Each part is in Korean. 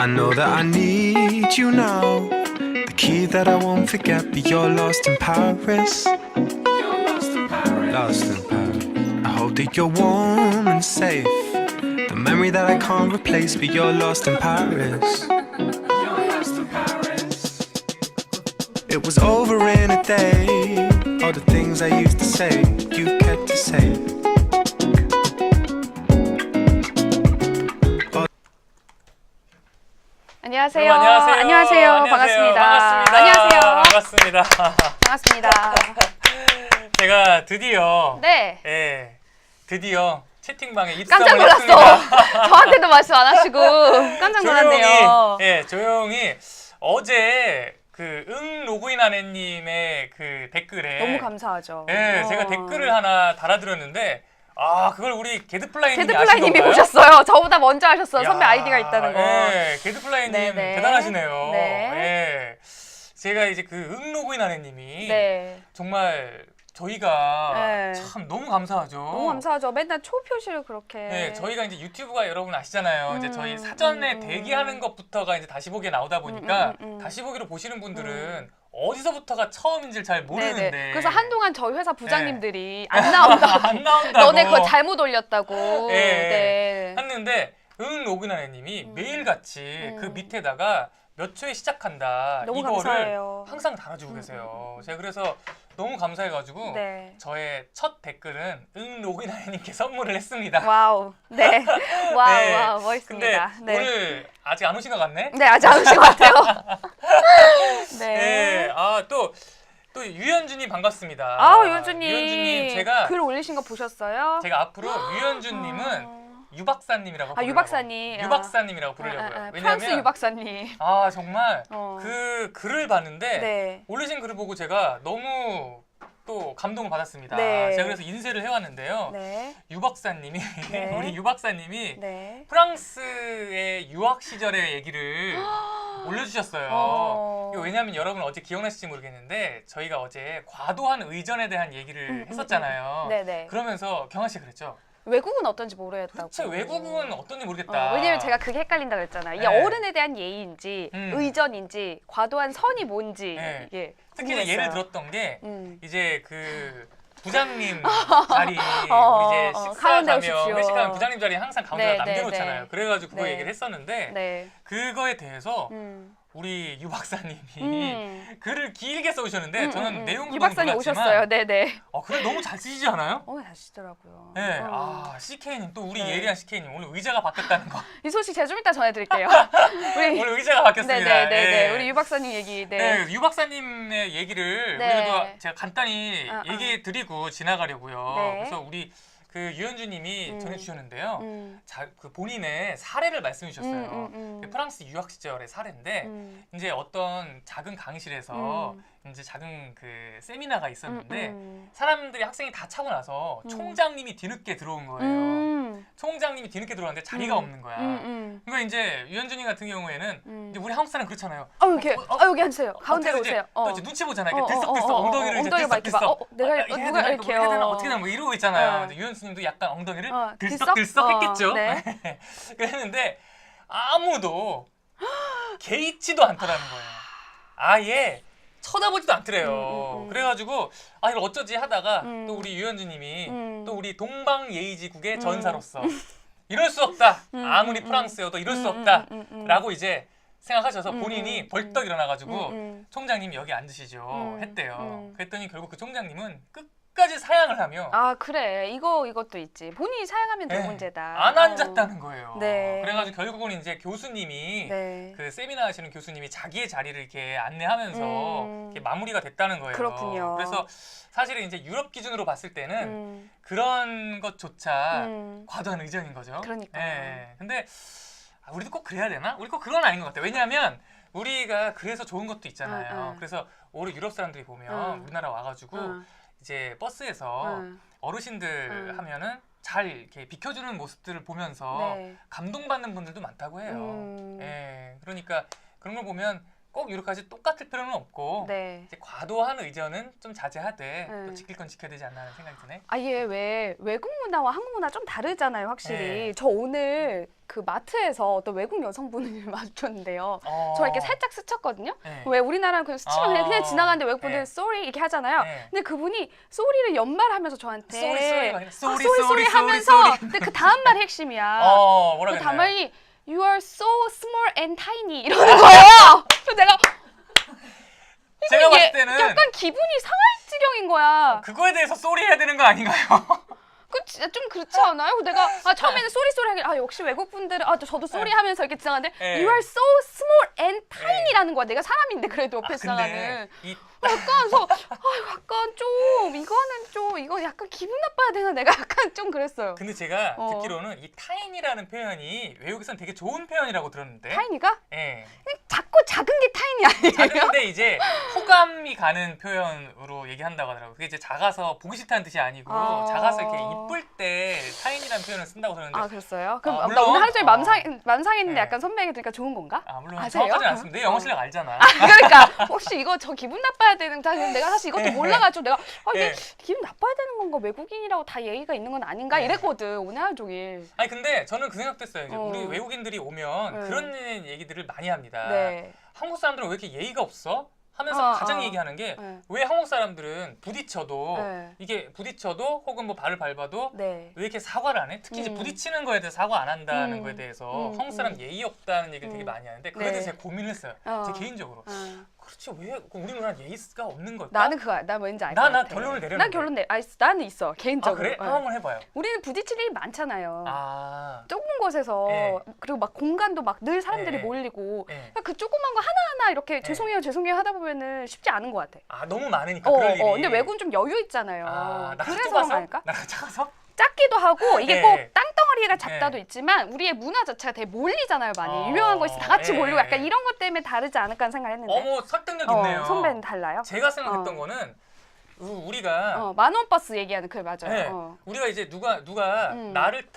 I know that I need you now. The key that I won't forget, but you're lost in Paris. You're lost in Paris. Lost in Paris. I hope that you're warm and safe. The memory that I can't replace, but you're lost in Paris. You're lost in Paris. It was over in a day. All the things I used to say, you kept to say. 안녕하세요. 안녕하세요. 반갑습니다. 반갑습니다. 안녕하세요. 반갑습니다. 반갑습니다. 제가 드디어 네. 드디어 채팅방에 깜짝 입성을 놀랐어. 했습니다. 저한테도 말씀 안 하시고 깜짝 놀랐네요. 조용히 어제 그 로그인 안에님의 그 댓글에 너무 감사하죠. 제가 댓글을 하나 달아드렸는데 그걸 우리 게드플라이님이 게드플라이님이 보셨어요. 저보다 먼저 하셨어요. 선배 아이디가 있다는 거. 게드플라이님 네네. 대단하시네요. 네. 제가 이제 그 로그인 안에님이 네. 정말 저희가 네. 참 너무 감사하죠. 너무 감사하죠. 맨날 초 표시를 그렇게. 네, 저희가 이제 유튜브가 여러분 아시잖아요. 이제 저희 사전에 대기하는 것부터가 이제 다시 보기에 나오다 보니까 다시 보기로 보시는 분들은 어디서부터가 처음인지를 잘 모르는데. 네네. 그래서 한동안 저희 회사 부장님들이 안 나온다고. 안 나온다고. 너네 그거 잘못 올렸다고. 네. 했는데 로그인 안에님이 매일같이 그 밑에다가 몇 초에 시작한다 너무 이거를 감사해요. 항상 달아주고 계세요. 제가 그래서 너무 감사해가지고 네. 저의 첫 댓글은 로그인 안에님께 선물을 했습니다. 와우. 네. 와우, 네. 와우. 멋있습니다. 근데 오늘 아직 안 오신 것 같네? 네, 아직 안 오신 것 같아요. 네. 또 유현준님 반갑습니다. 유현준님. 제가 글 올리신 거 보셨어요? 제가 앞으로 유현준님은 유박사님이라고 부르려고. 유박사님. 유박사님이라고 부르려고요. 프랑스 왜냐면 유박사님. 정말 그 글을 봤는데 네. 올리신 글을 보고 제가 너무 또 감동을 받았습니다. 네. 제가 그래서 인쇄를 해왔는데요. 네. 유박사님이 네. 우리 유박사님이 네. 프랑스의 유학 시절의 얘기를 올려주셨어요. 이거 왜냐하면 여러분 어제 기억나실지 모르겠는데 저희가 어제 과도한 의전에 대한 얘기를 했었잖아요. 네네. 그러면서 경아 씨가 그랬죠. 외국은 어떤지 모르겠다고. 도대체 외국은 어떤지 모르겠다. 왜냐면 제가 그게 헷갈린다 그랬잖아요. 이게 네. 어른에 대한 예의인지 의전인지 과도한 선이 뭔지 네. 이게 특히 이제 예를 들었던 게 이제 그 부장님 자리 우리 이제 가운데 식사하면 오십시오. 회식하면 부장님 자리 항상 가운데 네, 남겨놓잖아요. 네. 그래가지고 그거 네. 얘기를 했었는데 네. 그거에 대해서 우리 유 박사님이 글을 길게 써오셨는데 저는 내용도 유 너무 박사님 놀랐지만 오셨어요. 네네. 글을 너무 잘 쓰시지 않아요? 잘 쓰시더라고요. 네. CK님 또 우리 네. 예리한 CK님 오늘 의자가 바뀌었다는 거. 이 소식 제가 좀 이따 전해드릴게요. 오늘 의자가 바뀌었습니다. 네네네. 예. 우리 유 박사님 얘기. 네. 유 박사님의 얘기를 네. 우리도 제가 간단히 얘기해 드리고 지나가려고요. 네. 그래서 우리 그 유현주님이 전해주셨는데요. 그 본인의 사례를 말씀해 주셨어요. 프랑스 유학 시절의 사례인데 이제 어떤 작은 강의실에서 이제 작은 그 세미나가 있었는데 사람들이 학생이 다 차고 나서 총장님이 뒤늦게 들어온 거예요. 총장님이 뒤늦게 들어왔는데 자리가 없는 거야. 그러니까 이제 유현준님 같은 경우에는 이제 우리 한국 사람 그렇잖아요. 이렇게 여기 앉으세요. 가운데로 오세요. 또 이제 눈치 보잖아요. 이렇게 들썩들썩 엉덩이를 이제 들썩들썩. 내가 누가 이렇게 해야 되나 어떻게 되나 뭐 이러고 있잖아요. 유현수님도 약간 엉덩이를 들썩들썩 했겠죠. 네. 그랬는데 아무도 개의치도 않더라는 거예요. 아예 쳐다보지도 않더래요. 그래가지고 이걸 어쩌지 하다가 또 우리 유현주님이 또 우리 동방예의지국의 전사로서 이럴 수 없다. 아무리 프랑스여도 이럴 수 없다. 라고 이제 생각하셔서 본인이 벌떡 일어나가지고 총장님이 여기 앉으시죠 했대요. 그랬더니 결국 그 총장님은 끝까지 사양을 하며 그래. 이것도 있지. 본인이 사양하면 될 문제다. 안 앉았다는 거예요. 네. 그래가지고 결국은 이제 교수님이 네. 그 세미나 하시는 교수님이 자기의 자리를 이렇게 안내하면서 이렇게 마무리가 됐다는 거예요. 그렇군요. 그래서 사실은 이제 유럽 기준으로 봤을 때는 그런 것조차 과도한 의전인 거죠. 그러니까요. 네. 근데 우리도 꼭 그래야 되나? 우리 꼭 그건 아닌 것 같아요. 왜냐하면 우리가 그래서 좋은 것도 있잖아요. 그래서 오히려 유럽 사람들이 보면 우리나라 와가지고 이제 버스에서 어르신들 하면은 잘 이렇게 비켜주는 모습들을 보면서 네. 감동받는 분들도 많다고 해요. 예, 그러니까 그런 걸 보면 꼭 이렇게까지 똑같을 필요는 없고 네. 이제 과도한 의전은 좀 자제하되 네. 또 지킬 건 지켜야 되지 않나 하는 생각이 드네. 아예 왜 외국 문화와 한국 문화 좀 다르잖아요, 확실히. 네. 저 오늘 그 마트에서 어떤 외국 여성분을 마주쳤는데요. 저 이렇게 살짝 스쳤거든요. 네. 왜 우리나라는 그냥 스치면 그냥 지나가는데 외국분들은 네. sorry 이렇게 하잖아요. 네. 근데 그분이 쏘리를 연말하면서 저한테 쏘리 쏘리 하면서 근데 그 다음 말 핵심이야. 뭐라 그 그랬나요? 다음 말이 You are so small and tiny 이러는 거예요. 그래서 내가 제가 봤을 때는 약간 기분이 상할 지경인 거야. 그거에 대해서 쏘리 해야 되는 거 아닌가요? 그 진짜 좀 그렇지 않아요? 내가 처음에는 쏘리 하길 역시 외국 분들은 저도 쏘리 하면서 이렇게 지나가는데 네. You are so small and tiny라는 거야. 내가 사람인데 그래도 옆에 지나가는. 이 그래서 약간 좀 이거 약간 기분 나빠야 되나 내가 약간 좀 그랬어요. 근데 제가 어. 듣기로는 이 타인이라는 표현이 외국에선 되게 좋은 표현이라고 들었는데. 타이니가? 예. 작고 작은 게 타이니 아니에요? 작은데 이제 호감이 가는 표현으로 얘기한다고 하더라고요. 그게 이제 작아서 보기 싫다는 뜻이 아니고 작아서 이렇게 이쁠 때 타인이라는 표현을 쓴다고 그러는데. 그랬어요? 그럼 물론, 나 오늘 하루 종일 맘상했는데 네. 약간 선배 얘기 들으니까 좋은 건가? 물론 아세요? 정확하지 않습니다. 내 영어 실력 알잖아. 그러니까 혹시 이거 저 기분 나빠야 되는 내가 사실 이것도 네. 몰라가지고 내가 이게 네. 기분 나빠야 되는 건가 외국인이라고 다 예의가 있는 건 아닌가 네. 이랬거든 오늘 하루 종일. 아니 근데 저는 그 생각도 했어요. 이제 어. 우리 외국인들이 오면 네. 그런 얘기들을 많이 합니다. 네. 한국 사람들은 왜 이렇게 예의가 없어? 하면서 가장 얘기하는 게 왜 네. 한국 사람들은 부딪혀도 네. 이게 부딪혀도 혹은 뭐 발을 밟아도 네. 왜 이렇게 사과를 안 해? 특히 이제 부딪히는 거에 대해서 사과 안 한다는 거에 대해서 한국 사람 예의 없다는 얘기를 되게 많이 하는데 그거에 네. 대해서 제가 고민을 했어요. 제 개인적으로. 그렇지 왜 우리 문화는 예의가 없는 걸까? 나는 그거야. 나 왠지 알 것 나 같아. 결론을 내렸는데. 난 결론 나는 있어 개인적으로. 그래? 한번 해봐요. 우리는 부딪힐 일이 많잖아요. 좁은 곳에서 네. 그리고 막 공간도 막 늘 사람들이 네. 몰리고 네. 그러니까 그 조그만 거 하나하나 이렇게 네. 죄송해요 하다 보면은 쉽지 않은 것 같아. 너무 많으니까 그럴 일이. 근데 외국은 좀 여유 있잖아요. 나가 그래서 좁아서? 그런 거니까. 나가 작아서? 작기도 하고 이게 네. 꼭 땅덩어리가 작다도 네. 있지만 우리의 문화 자체가 되게 몰리잖아요. 많이 유명한 거 있어 다 같이 네. 몰리고 약간 이런 것 때문에 다르지 않을까 하는 생각을 했는데. 어머 설득력 있네요. 선배는 달라요? 제가 생각했던 거는 우리가 만원 버스 얘기하는 그래 맞아요. 네, 우리가 이제 누가 나를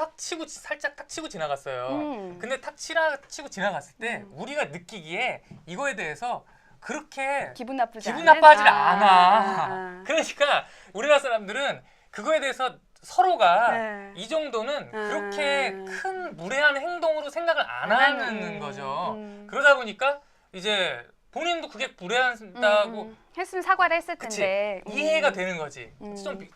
살짝 탁 치고 지나갔어요. 근데 탁 치고 지나갔을 때 우리가 느끼기에 이거에 대해서 그렇게 기분 나쁘지를 않아. 그러니까 우리나라 사람들은 그거에 대해서 서로가 네. 이 정도는 그렇게 큰 무례한 행동으로 생각을 안 하는 거죠. 그러다 보니까 이제 본인도 그게 무례한다고 했으면 사과를 했을 그치? 텐데 이해가 되는 거지.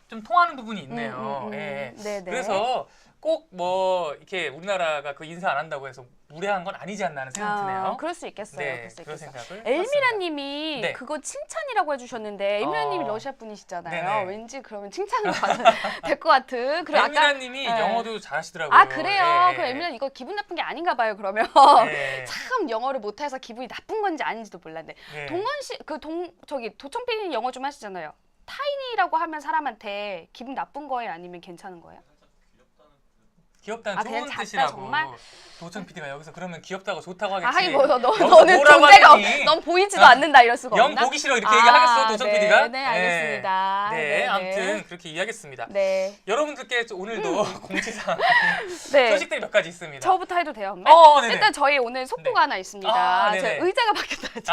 좀 통하는 부분이 있네요. 예. 네네. 그래서 꼭 뭐 이렇게 우리나라가 그 인사 안 한다고 해서 무례한 건 아니지 않나 하는 생각이 드네요. 그럴 수 있겠어요. 네, 그럴 수 그런 있겠어요. 생각을 엘미라님이 네. 그거 칭찬이라고 해주셨는데 엘미라님이 러시아 분이시잖아요. 네네. 왠지 그러면 칭찬을 받아도 될 것 같은. 그리고 엘미라님이 네. 영어도 잘하시더라고요. 그래요? 예, 그럼 예. 엘미라 이거 기분 나쁜 게 아닌가 봐요. 그러면 네. 참 영어를 못해서 기분이 나쁜 건지 아닌지도 몰랐네. 네. 동원 씨, 도청 PD님 영어 좀 하시잖아요. 타이니라고 하면 사람한테 기분 나쁜 거예요? 아니면 괜찮은 거예요? 귀엽다는 그냥 좋은 작다, 뜻이라고 정말? 도천 PD가 여기서 그러면 귀엽다고 좋다고 하겠지. 아이고 여기서 너는 뭐라고 존재가 하겠니? 넌 보이지도 않는다 이럴 수가 영 없나? 보기 싫어 이렇게 얘기하겠어 도천 PD가? 네, 알겠습니다. 네, 아무튼 그렇게 이해하겠습니다. 네. 여러분들께 오늘도 공지사항 네. 소식들이 몇 가지 있습니다. 저부터 해도 돼요, 엄마? 네네. 일단 저희 오늘 속보가 네. 하나 있습니다. 네네. 제가 의자가 바뀌었다 했죠.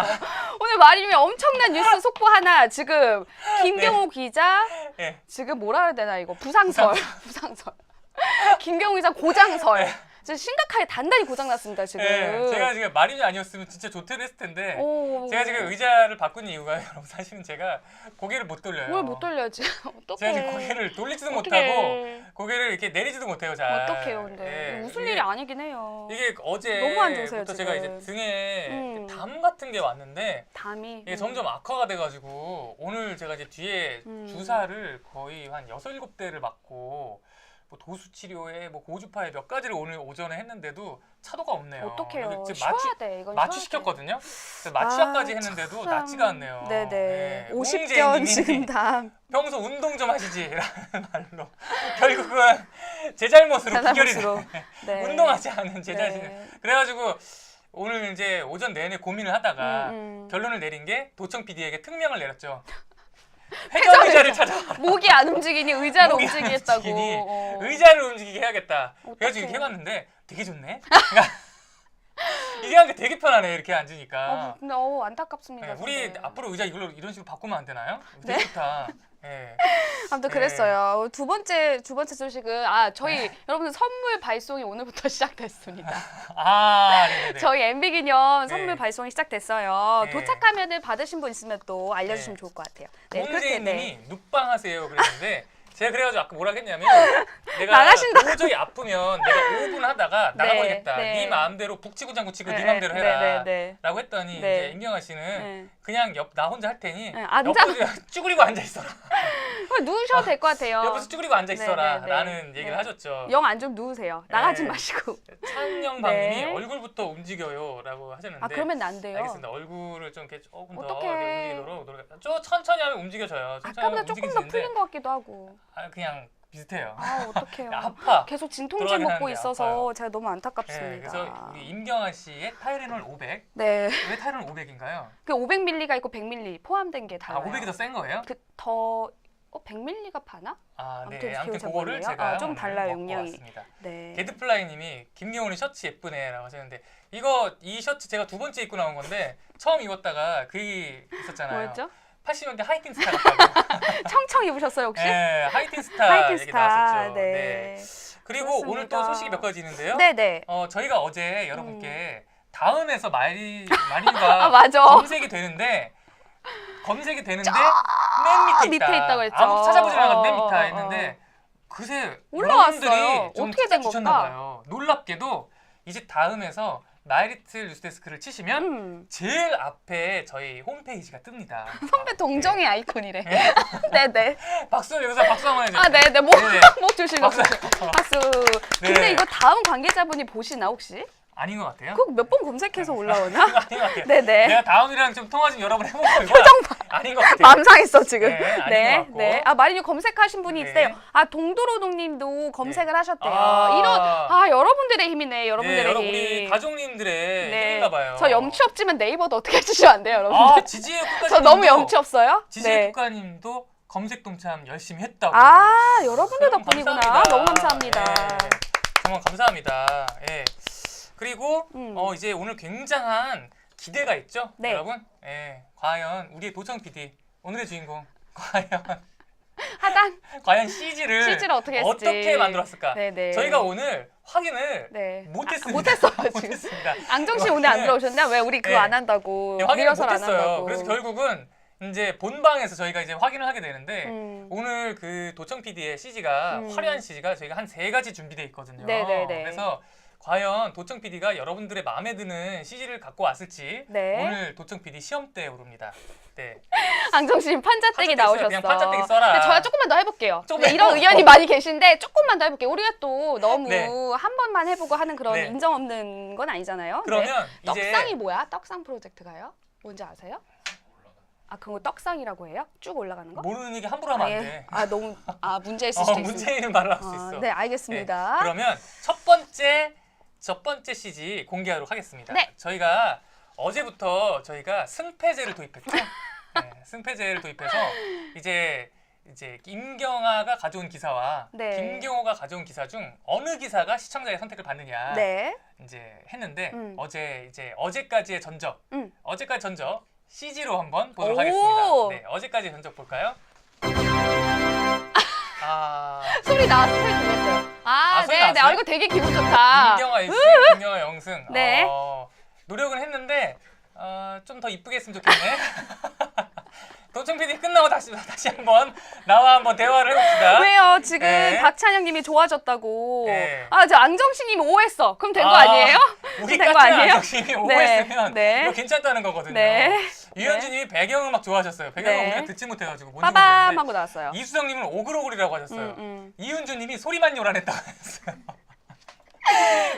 오늘 말이면 엄청난 뉴스 속보 하나 지금 김경호 기자 예. 지금 뭐라 해야 되나 이거 부상설. 김경호 기자 고장설. 지금 심각하게 단단히 고장났습니다 지금. 네, 제가 지금 말이 아니었으면 진짜 조퇴를 했을 텐데 제가 지금 의자를 바꾼 이유가 여러분 사실은 제가 고개를 못 돌려요. 뭘 못 돌려야지. 어떡해. 제가 지금 고개를 돌리지도 어떡해. 못하고 고개를 이렇게 내리지도 못해요. 잘. 어떡해요 근데. 네, 웃을 이게- 일이 아니긴 해요. 이게 너무 안 좋으세요, 어제부터 제가 지금. 이제 등에 담 같은 게 왔는데 담이. 이게 점점 악화가 돼가지고 오늘 제가 이제 뒤에 주사를 거의 한 6, 7대를 맞고 뭐 도수 치료에 뭐 고주파에 몇 가지를 오늘 오전에 했는데도 차도가 없네요. 어떡해요. 그래서 지금 쉬어야 돼. 이건 마취 쉬어야 시켰거든요. 마취약까지 했는데도 참. 낫지가 않네요. 네네. 네, 50견 옹재님이 지금 담. 평소 운동 좀 하시지라는 말로 결국은 제 잘못으로 귀결이 잘못으로. 돼. 네. 운동하지 않은 제 네. 자신을. 그래가지고 오늘 이제 오전 내내 고민을 하다가 결론을 내린 게 도청 PD에게 특명을 내렸죠. 회전 의자를 찾아와라. 목이 안 움직이니 의자를 목이 안 움직이겠다고. 움직이니 의자를 움직이게 해야겠다. 어떡해. 그래가지고 이렇게 해봤는데 되게 좋네. 얘기하는 게 되게 편하네 이렇게 앉으니까. 근데 안타깝습니다. 네, 우리 근데. 앞으로 의자 이런 식으로 바꾸면 안 되나요? 네? 되게 좋다. 네. 아무튼 네. 그랬어요. 두 번째 소식은 저희 여러분들 선물 발송이 오늘부터 시작됐습니다. 네네네. 저희 MB 기념 네. 선물 발송이 시작됐어요. 네. 도착하면은 받으신 분 있으면 또 알려주시면 네. 좋을 것 같아요. 네, 그렇게 홍재인님이 눕방하세요 그랬는데 제가 그래가지고 아까 뭐라 했냐면 내가 나가신다. 도저히 아프면 내가 5분 하다가 나가버리겠다. 네. 네 마음대로 북치고장구 치고 네 네, 마음대로 네, 해라. 네. 라고 했더니 네. 이제 임경아 씨는 네. 그냥 나 혼자 할 테니 네, 앉아. 옆으로 쭈그리고 앉아있어라. 누우셔도 될 것 같아요. 옆에서 쭈그리고 앉아있어라. 네, 네, 네. 라는 얘기를 네. 하셨죠. 영 안 좀 누우세요. 나가지 네. 마시고. 찬영방님이 네. 얼굴부터 움직여요 라고 하셨는데 그러면 안 돼요. 알겠습니다. 얼굴을 좀 이렇게 조금 더 어떡해. 이렇게 움직이도록 좀 천천히 하면 움직여져요. 천천히 하면 아까보다 조금 더 움직이시는데 풀린 것 같기도 하고. 그냥 비슷해요. 어떡해요. 아파. 계속 진통제 들어가긴 먹고 하는데 있어서 아파요. 제가 너무 네, 안타깝습니다. 그래서 우리 임경아 씨의 타이레놀 500. 네. 왜 타이레놀 500인가요? 그 500ml가 있고 100ml 포함된 게 달라요. 500이 더 센 거예요? 더 100ml가 파나? 네. 기억이 아무튼 잘 그거를 모르네요. 제가 좀 오늘 달라요, 먹고 용량이. 왔습니다. 네. 게드플라이님이 김경훈이 셔츠 예쁘네라고 하셨는데 이 셔츠 제가 두 번째 입고 나온 건데 처음 입었다가 그 있었잖아요. 뭐였죠? 80년대 하이틴 스타 같다고. 청청 입으셨어요 혹시? 네, 하이틴 스타 하이틴 얘기 스타. 나왔었죠. 네. 그리고 그렇습니다. 오늘 또 소식이 몇 가지 있는데요. 네네. 저희가 어제 여러분께 다음에서 마린과 맞아. 검색이 되는데 맨 밑에 있다. 밑에 있다고 했죠. 아무도 찾아보지 않아서 맨 밑에 어. 했는데 그새 올라왔어요. 여러분들이 좀 어떻게 된 찾아주셨나 걸까? 봐요. 놀랍게도 이제 다음에서 마이리틀 뉴스데스크를 치시면 제일 앞에 저희 홈페이지가 뜹니다. 선배 동정의 아이콘이래. 네네. 박수 여기서 박수 한번 해주세요. 네네. 목 조심. 박수. 박수. 네. 근데 이거 다음 관계자분이 보시나 혹시? 아닌 것 같아요. 그거 몇 번 검색해서 올라오나? 아닌 것 같아요. 네네. 내가 다음이랑 좀 통화 좀 여러 번 해본 거예요. 표정 아닌 것 같아요. 마음 상했어 지금. 네, 아닌 것 같고. 마리뉴 검색하신 분이 네. 있어요. 동도로동님도 검색을 하셨대요. 아. 여러분들의 힘이네. 여러분들의 여러분 힘. 우리 가족님들의 힘인가 봐요. 저 염치 없지만 네이버도 어떻게 해주시면 안 돼요, 여러분들? 지지의 국가님도 저 너무 염치 없어요? 지지의 국가님도 검색 동참 열심히 했다고. 여러분들 여러분 덕분이구나. 감사합니다. 너무 감사합니다. 예, 정말 감사합니다. 예. 그리고 음. 이제 오늘 굉장한 기대가 있죠, 네. 여러분. 예. 과연 우리의 도청 PD 오늘의 주인공 과연 CG를 어떻게 했을지. 어떻게 만들었을까? 네네. 저희가 오늘 확인을 네. 못했습니다. 못했어요, 지금. 못했습니다. 앙정 씨 오늘 안 들어오셨나? 왜 우리 그거 네. 안 한다고? 네, 확인을 리허설 안 못했어요. 한다고? 그래서 결국은 이제 본방에서 저희가 이제 확인을 하게 되는데 오늘 그 도청 PD의 CG가 화려한 CG가 저희가 한 3가지 준비되어 있거든요. 네네네. 그래서 과연 도청 PD가 여러분들의 마음에 드는 CG를 갖고 왔을지 네. 오늘 도청 PD 시험대에 오릅니다. 네. 앙정 씨 판자떼기 판자떼기 써요. 나오셨어. 그냥 판자떼기 써라. 근데 저야 조금만 더 해볼게요. 조금 근데 이런 해봐. 의견이 많이 계신데 조금만 더 해볼게요. 우리가 또 너무 네. 한 번만 해보고 하는 그런 네. 인정 없는 건 아니잖아요. 그러면 네. 이제 떡상이 뭐야? 떡상 프로젝트가요? 뭔지 아세요? 그거 떡상이라고 해요? 쭉 올라가는 거? 모르는 얘기 함부로 하면 안 돼. 너무 문제 있을 수도 있습니다. 문제 있는 말을 할 수 있어. 네, 알겠습니다. 네, 그러면 첫 번째 CG 공개하도록 하겠습니다. 네. 저희가 어제부터 저희가 승패제를 도입했죠. 네, 승패제를 도입해서 이제 임경아가 가져온 기사와 네. 김경호가 가져온 기사 중 어느 기사가 시청자의 선택을 받느냐 네. 이제 했는데 어제까지의 어제까지의 전적 CG로 한번 보도록 하겠습니다. 네, 어제까지의 전적 볼까요? 소리 나왔어. 소리 들렸어요. 소리 네. 나왔어요? 이거 되게 기분 좋다. 김경아 1승, 김경아 0승. 네. 노력은 했는데 좀 더 이쁘게 했으면 좋겠네. 도청 PD 끝나고 다시 한번 나와 한번 대화를 해봅시다. 왜요? 지금 네. 박찬영님이 좋아졌다고. 네. 저 앙정씨님이 오했어. 그럼 된 거 아니에요? 우리 된 거 같은 아니에요? 안정심이 오했으면 네. 이거 괜찮다는 거거든요. 네. 유현진님이 배경음악 좋아하셨어요. 배경음악 네. 우리가 듣지 못해가지고 뭔지 빠밤 모르겠는데. 하고 나왔어요. 이수정님은 오글오글이라고 하셨어요. 음. 이은주님이 소리만 요란했다고 하셨어요.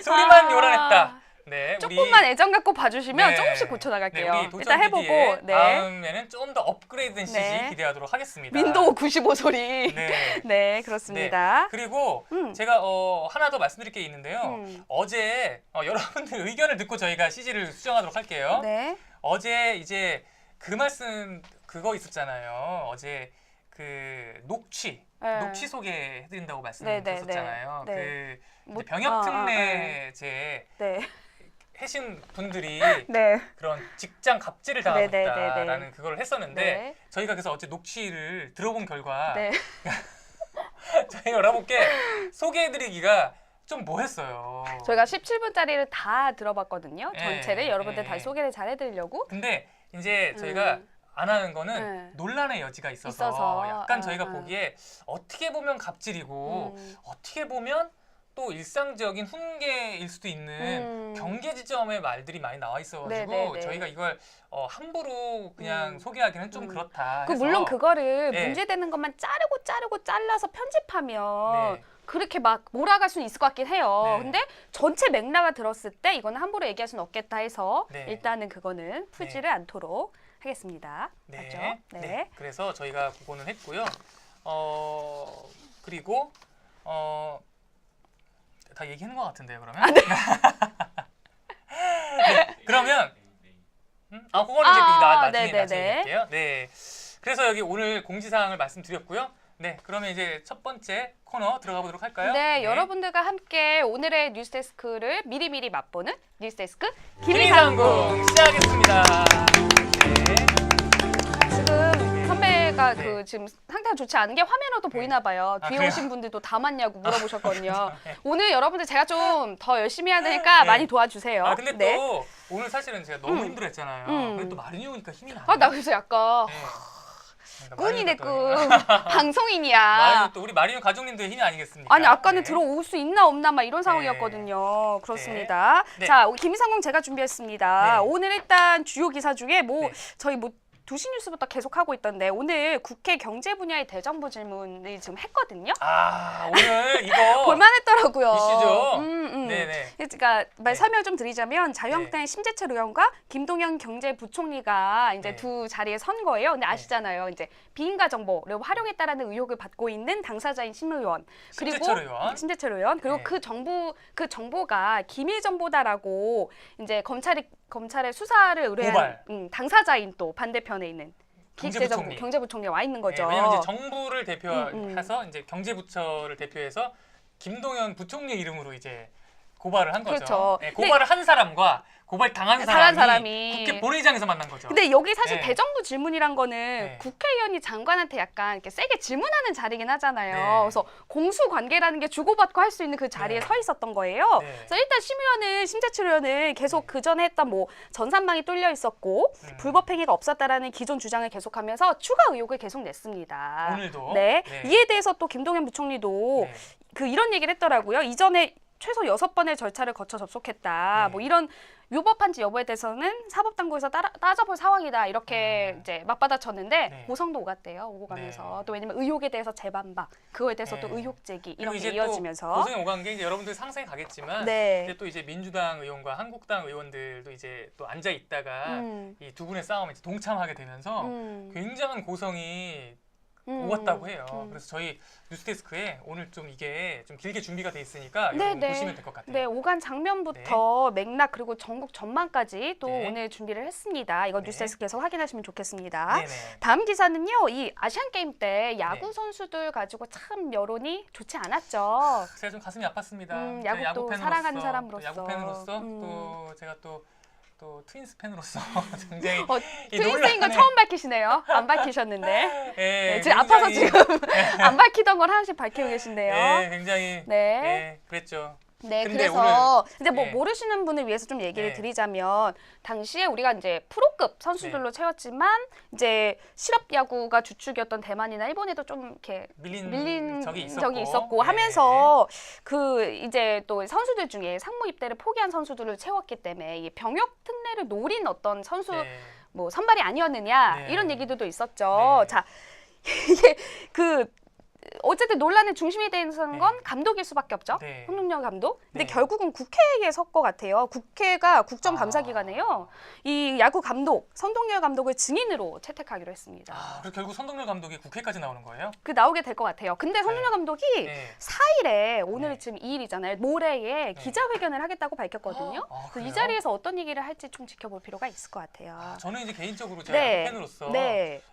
소리만 요란했다. 네, 조금만 애정 갖고 봐주시면 네. 조금씩 고쳐나갈게요. 네, 우리 도청 일단 해보고. PD의 네. 다음에는 좀 더 업그레이드된 CG 네. 기대하도록 하겠습니다. 윈도우 95 소리. 네. 네, 그렇습니다. 그리고 제가 하나 더 말씀드릴 게 있는데요. 어제 여러분들 의견을 듣고 저희가 CG를 수정하도록 할게요. 네. 어제 이제 그 말씀 그거 있었잖아요. 어제 그 녹취 소개해드린다고 말씀드렸었잖아요. 네. 그 병역 특례제 네. 해신 분들이 네. 그런 직장 갑질을 당하고 네, 네, 있다라는 네, 네. 그걸 했었는데 네. 저희가 그래서 어제 녹취를 들어본 결과 네. 저희 여러분께 소개해드리기가 좀 뭐했어요. 저희가 17분짜리를 다 들어봤거든요. 예, 전체를 여러분들 예. 다시 소개를 잘 해드리려고. 근데 이제 저희가 안 하는 거는 네. 논란의 여지가 있어서, 있어서. 약간 저희가 보기에 어떻게 보면 갑질이고 어떻게 보면 또 일상적인 훈계일 수도 있는 경계 지점의 말들이 많이 나와 있어가지고 네, 네, 네. 저희가 이걸 함부로 그냥 소개하기는 좀 그렇다 해서 물론 그거를 네. 문제되는 것만 자르고 잘라서 편집하면 네. 그렇게 막 몰아갈 수는 있을 것 같긴 해요. 네. 근데 전체 맥락을 들었을 때 이거는 함부로 얘기할 수는 없겠다 해서 네. 일단은 그거는 풀지를 않도록 하겠습니다. 네. 맞죠? 네. 네. 그래서 저희가 그거는 했고요. 그리고 다 얘기하는 것 같은데요, 그러면? 네. 그러면 그거는 이제 나중에 얘기할게요. 네. 그래서 여기 오늘 공지사항을 말씀드렸고요. 네, 그러면 이제 첫 번째 코너 들어가 보도록 할까요? 네, 여러분들과 함께 오늘의 뉴스데스크를 미리미리 맛보는 뉴스데스크 김희상궁 시작하겠습니다. 네. 지금 선배가 네. 그 지금 상태가 좋지 않은 게 화면으로도 보이나 봐요. 뒤에 그래요? 오신 분들도 다 맞냐고 물어보셨거든요. 네. 오늘 여러분들 제가 좀 더 열심히 해야 되니까 네. 많이 도와주세요. 근데 네. 또 오늘 사실은 제가 너무 힘들었잖아요. 근데 또 마린이 오니까 힘이 나네. 나 그래서 약간 네. 꾼이네 마린이가 꾼. 마린이 방송인이야. 또 우리 마린이 가족님들의 힘이 아니겠습니까? 아니 아까는 네. 들어올 수 있나 없나 막 이런 상황이었거든요. 그렇습니다. 네. 자, 김희상궁 제가 준비했습니다. 네. 오늘 일단 주요 기사 중에 네. 저희 2시 뉴스부터 계속 하고 있던데 오늘 국회 경제 분야의 대정부 질문을 지금 했거든요. 오늘 이거 볼만했더라고요. 이슈죠? 네네. 그러니까 네. 설명 좀 드리자면 자유한국당의 심재철 의원과 김동연 경제부총리가 이제 네. 두 자리에 선 거예요. 근데 아시잖아요. 이제 비인가 정보를 활용했다라는 의혹을 받고 있는 당사자인 심 의원 심재철 의원 그리고 네. 그 정보가 기밀 정보다라고 이제 검찰의 수사를 의뢰한 당사자인 또 반대편에 있는 경제부총리가 와 있는 거죠. 네, 왜냐면 이제 정부를 대표해서 이제 경제부처를 대표해서 김동연 부총리 이름으로 이제 고발을 한 거죠. 그렇죠. 네, 고발을 한 사람과 고발 당한 사람이 국회 본회의장에서 만난 거죠. 근데 여기 사실 네. 대정부 질문이란 거는 네. 국회의원이 장관한테 약간 이렇게 세게 질문하는 자리긴 하잖아요. 네. 그래서 공수 관계라는 게 주고받고 할 수 있는 그 자리에 네. 서 있었던 거예요. 네. 그래서 일단 심재철 의원은 계속 그 전에 했던 전산망이 뚫려 있었고 불법 행위가 없었다라는 기존 주장을 계속하면서 추가 의혹을 계속 냈습니다. 오늘도. 네. 네. 이에 대해서 또 김동연 부총리도 이런 얘기를 했더라고요. 이전에 최소 6번의 절차를 거쳐 접속했다. 네. 이런 위법한지 여부에 대해서는 사법당국에서 따져볼 상황이다. 이렇게 이제 맞받아쳤는데 네. 고성도 오고 가면서 네. 또 왜냐면 의혹에 대해서 재반박, 그거에 대해서 네. 또 의혹 제기 그리고 이런 게 이제 이어지면서 또 고성이 오간 게 이제 여러분들 상상이 가겠지만 네. 이제 또 이제 민주당 의원과 한국당 의원들도 이제 또 앉아 있다가 이 두 분의 싸움에 이제 동참하게 되면서 굉장한 고성이 오갔다고 해요. 그래서 저희 뉴스데스크에 오늘 좀 이게 좀 길게 준비가 돼 있으니까 여러분 보시면 될 것 같아요. 네, 오간 장면부터 맥락 그리고 전국 전망까지 또 네. 오늘 준비를 했습니다. 이거 네. 뉴스데스크에서 확인하시면 좋겠습니다. 네네. 다음 기사는요. 이 아시안 게임 때 야구 선수들 가지고 참 여론이 좋지 않았죠. 제가 좀 가슴이 아팠습니다. 야구 제가 또 팬으로서, 사랑하는 사람으로서. 또 야구 팬으로서 또 제가 또 트윈스 팬으로서 굉장히 트윈스인 건 처음 밝히시네요. 안 밝히셨는데. 네, 지금 아파서 지금 안 밝히던 걸 하나씩 밝히고 계신데요. 네, 굉장히 네. 그랬죠. 네, 근데 그래서 이제 네. 모르시는 분을 위해서 좀 얘기를 네. 드리자면 당시에 우리가 이제 프로급 선수들로 채웠지만 이제 실업 야구가 주축이었던 대만이나 일본에도 좀 이렇게 밀린 적이 있었고 하면서 그 이제 또 선수들 중에 상무 입대를 포기한 선수들을 채웠기 때문에 이 병역 특례를 노린 어떤 선수 선발이 아니었느냐 이런 얘기들도 있었죠. 자, 이게 어쨌든 논란의 중심이 되는 건 감독일 수밖에 없죠. 홍동열 감독. 근데 결국은 국회에 설 것 같아요. 국회가 국정감사기관에요. 이 야구 감독, 선동열 감독을 증인으로 채택하기로 했습니다. 그리고 결국 선동열 감독이 국회까지 나오는 거예요? 나오게 될 것 같아요. 근데 선동열 감독이 4일에 오늘 지금 2일이잖아요. 모레에 기자회견을 하겠다고 밝혔거든요. 그래서 이 자리에서 어떤 얘기를 할지 좀 지켜볼 필요가 있을 것 같아요. 저는 이제 개인적으로 제가 팬으로서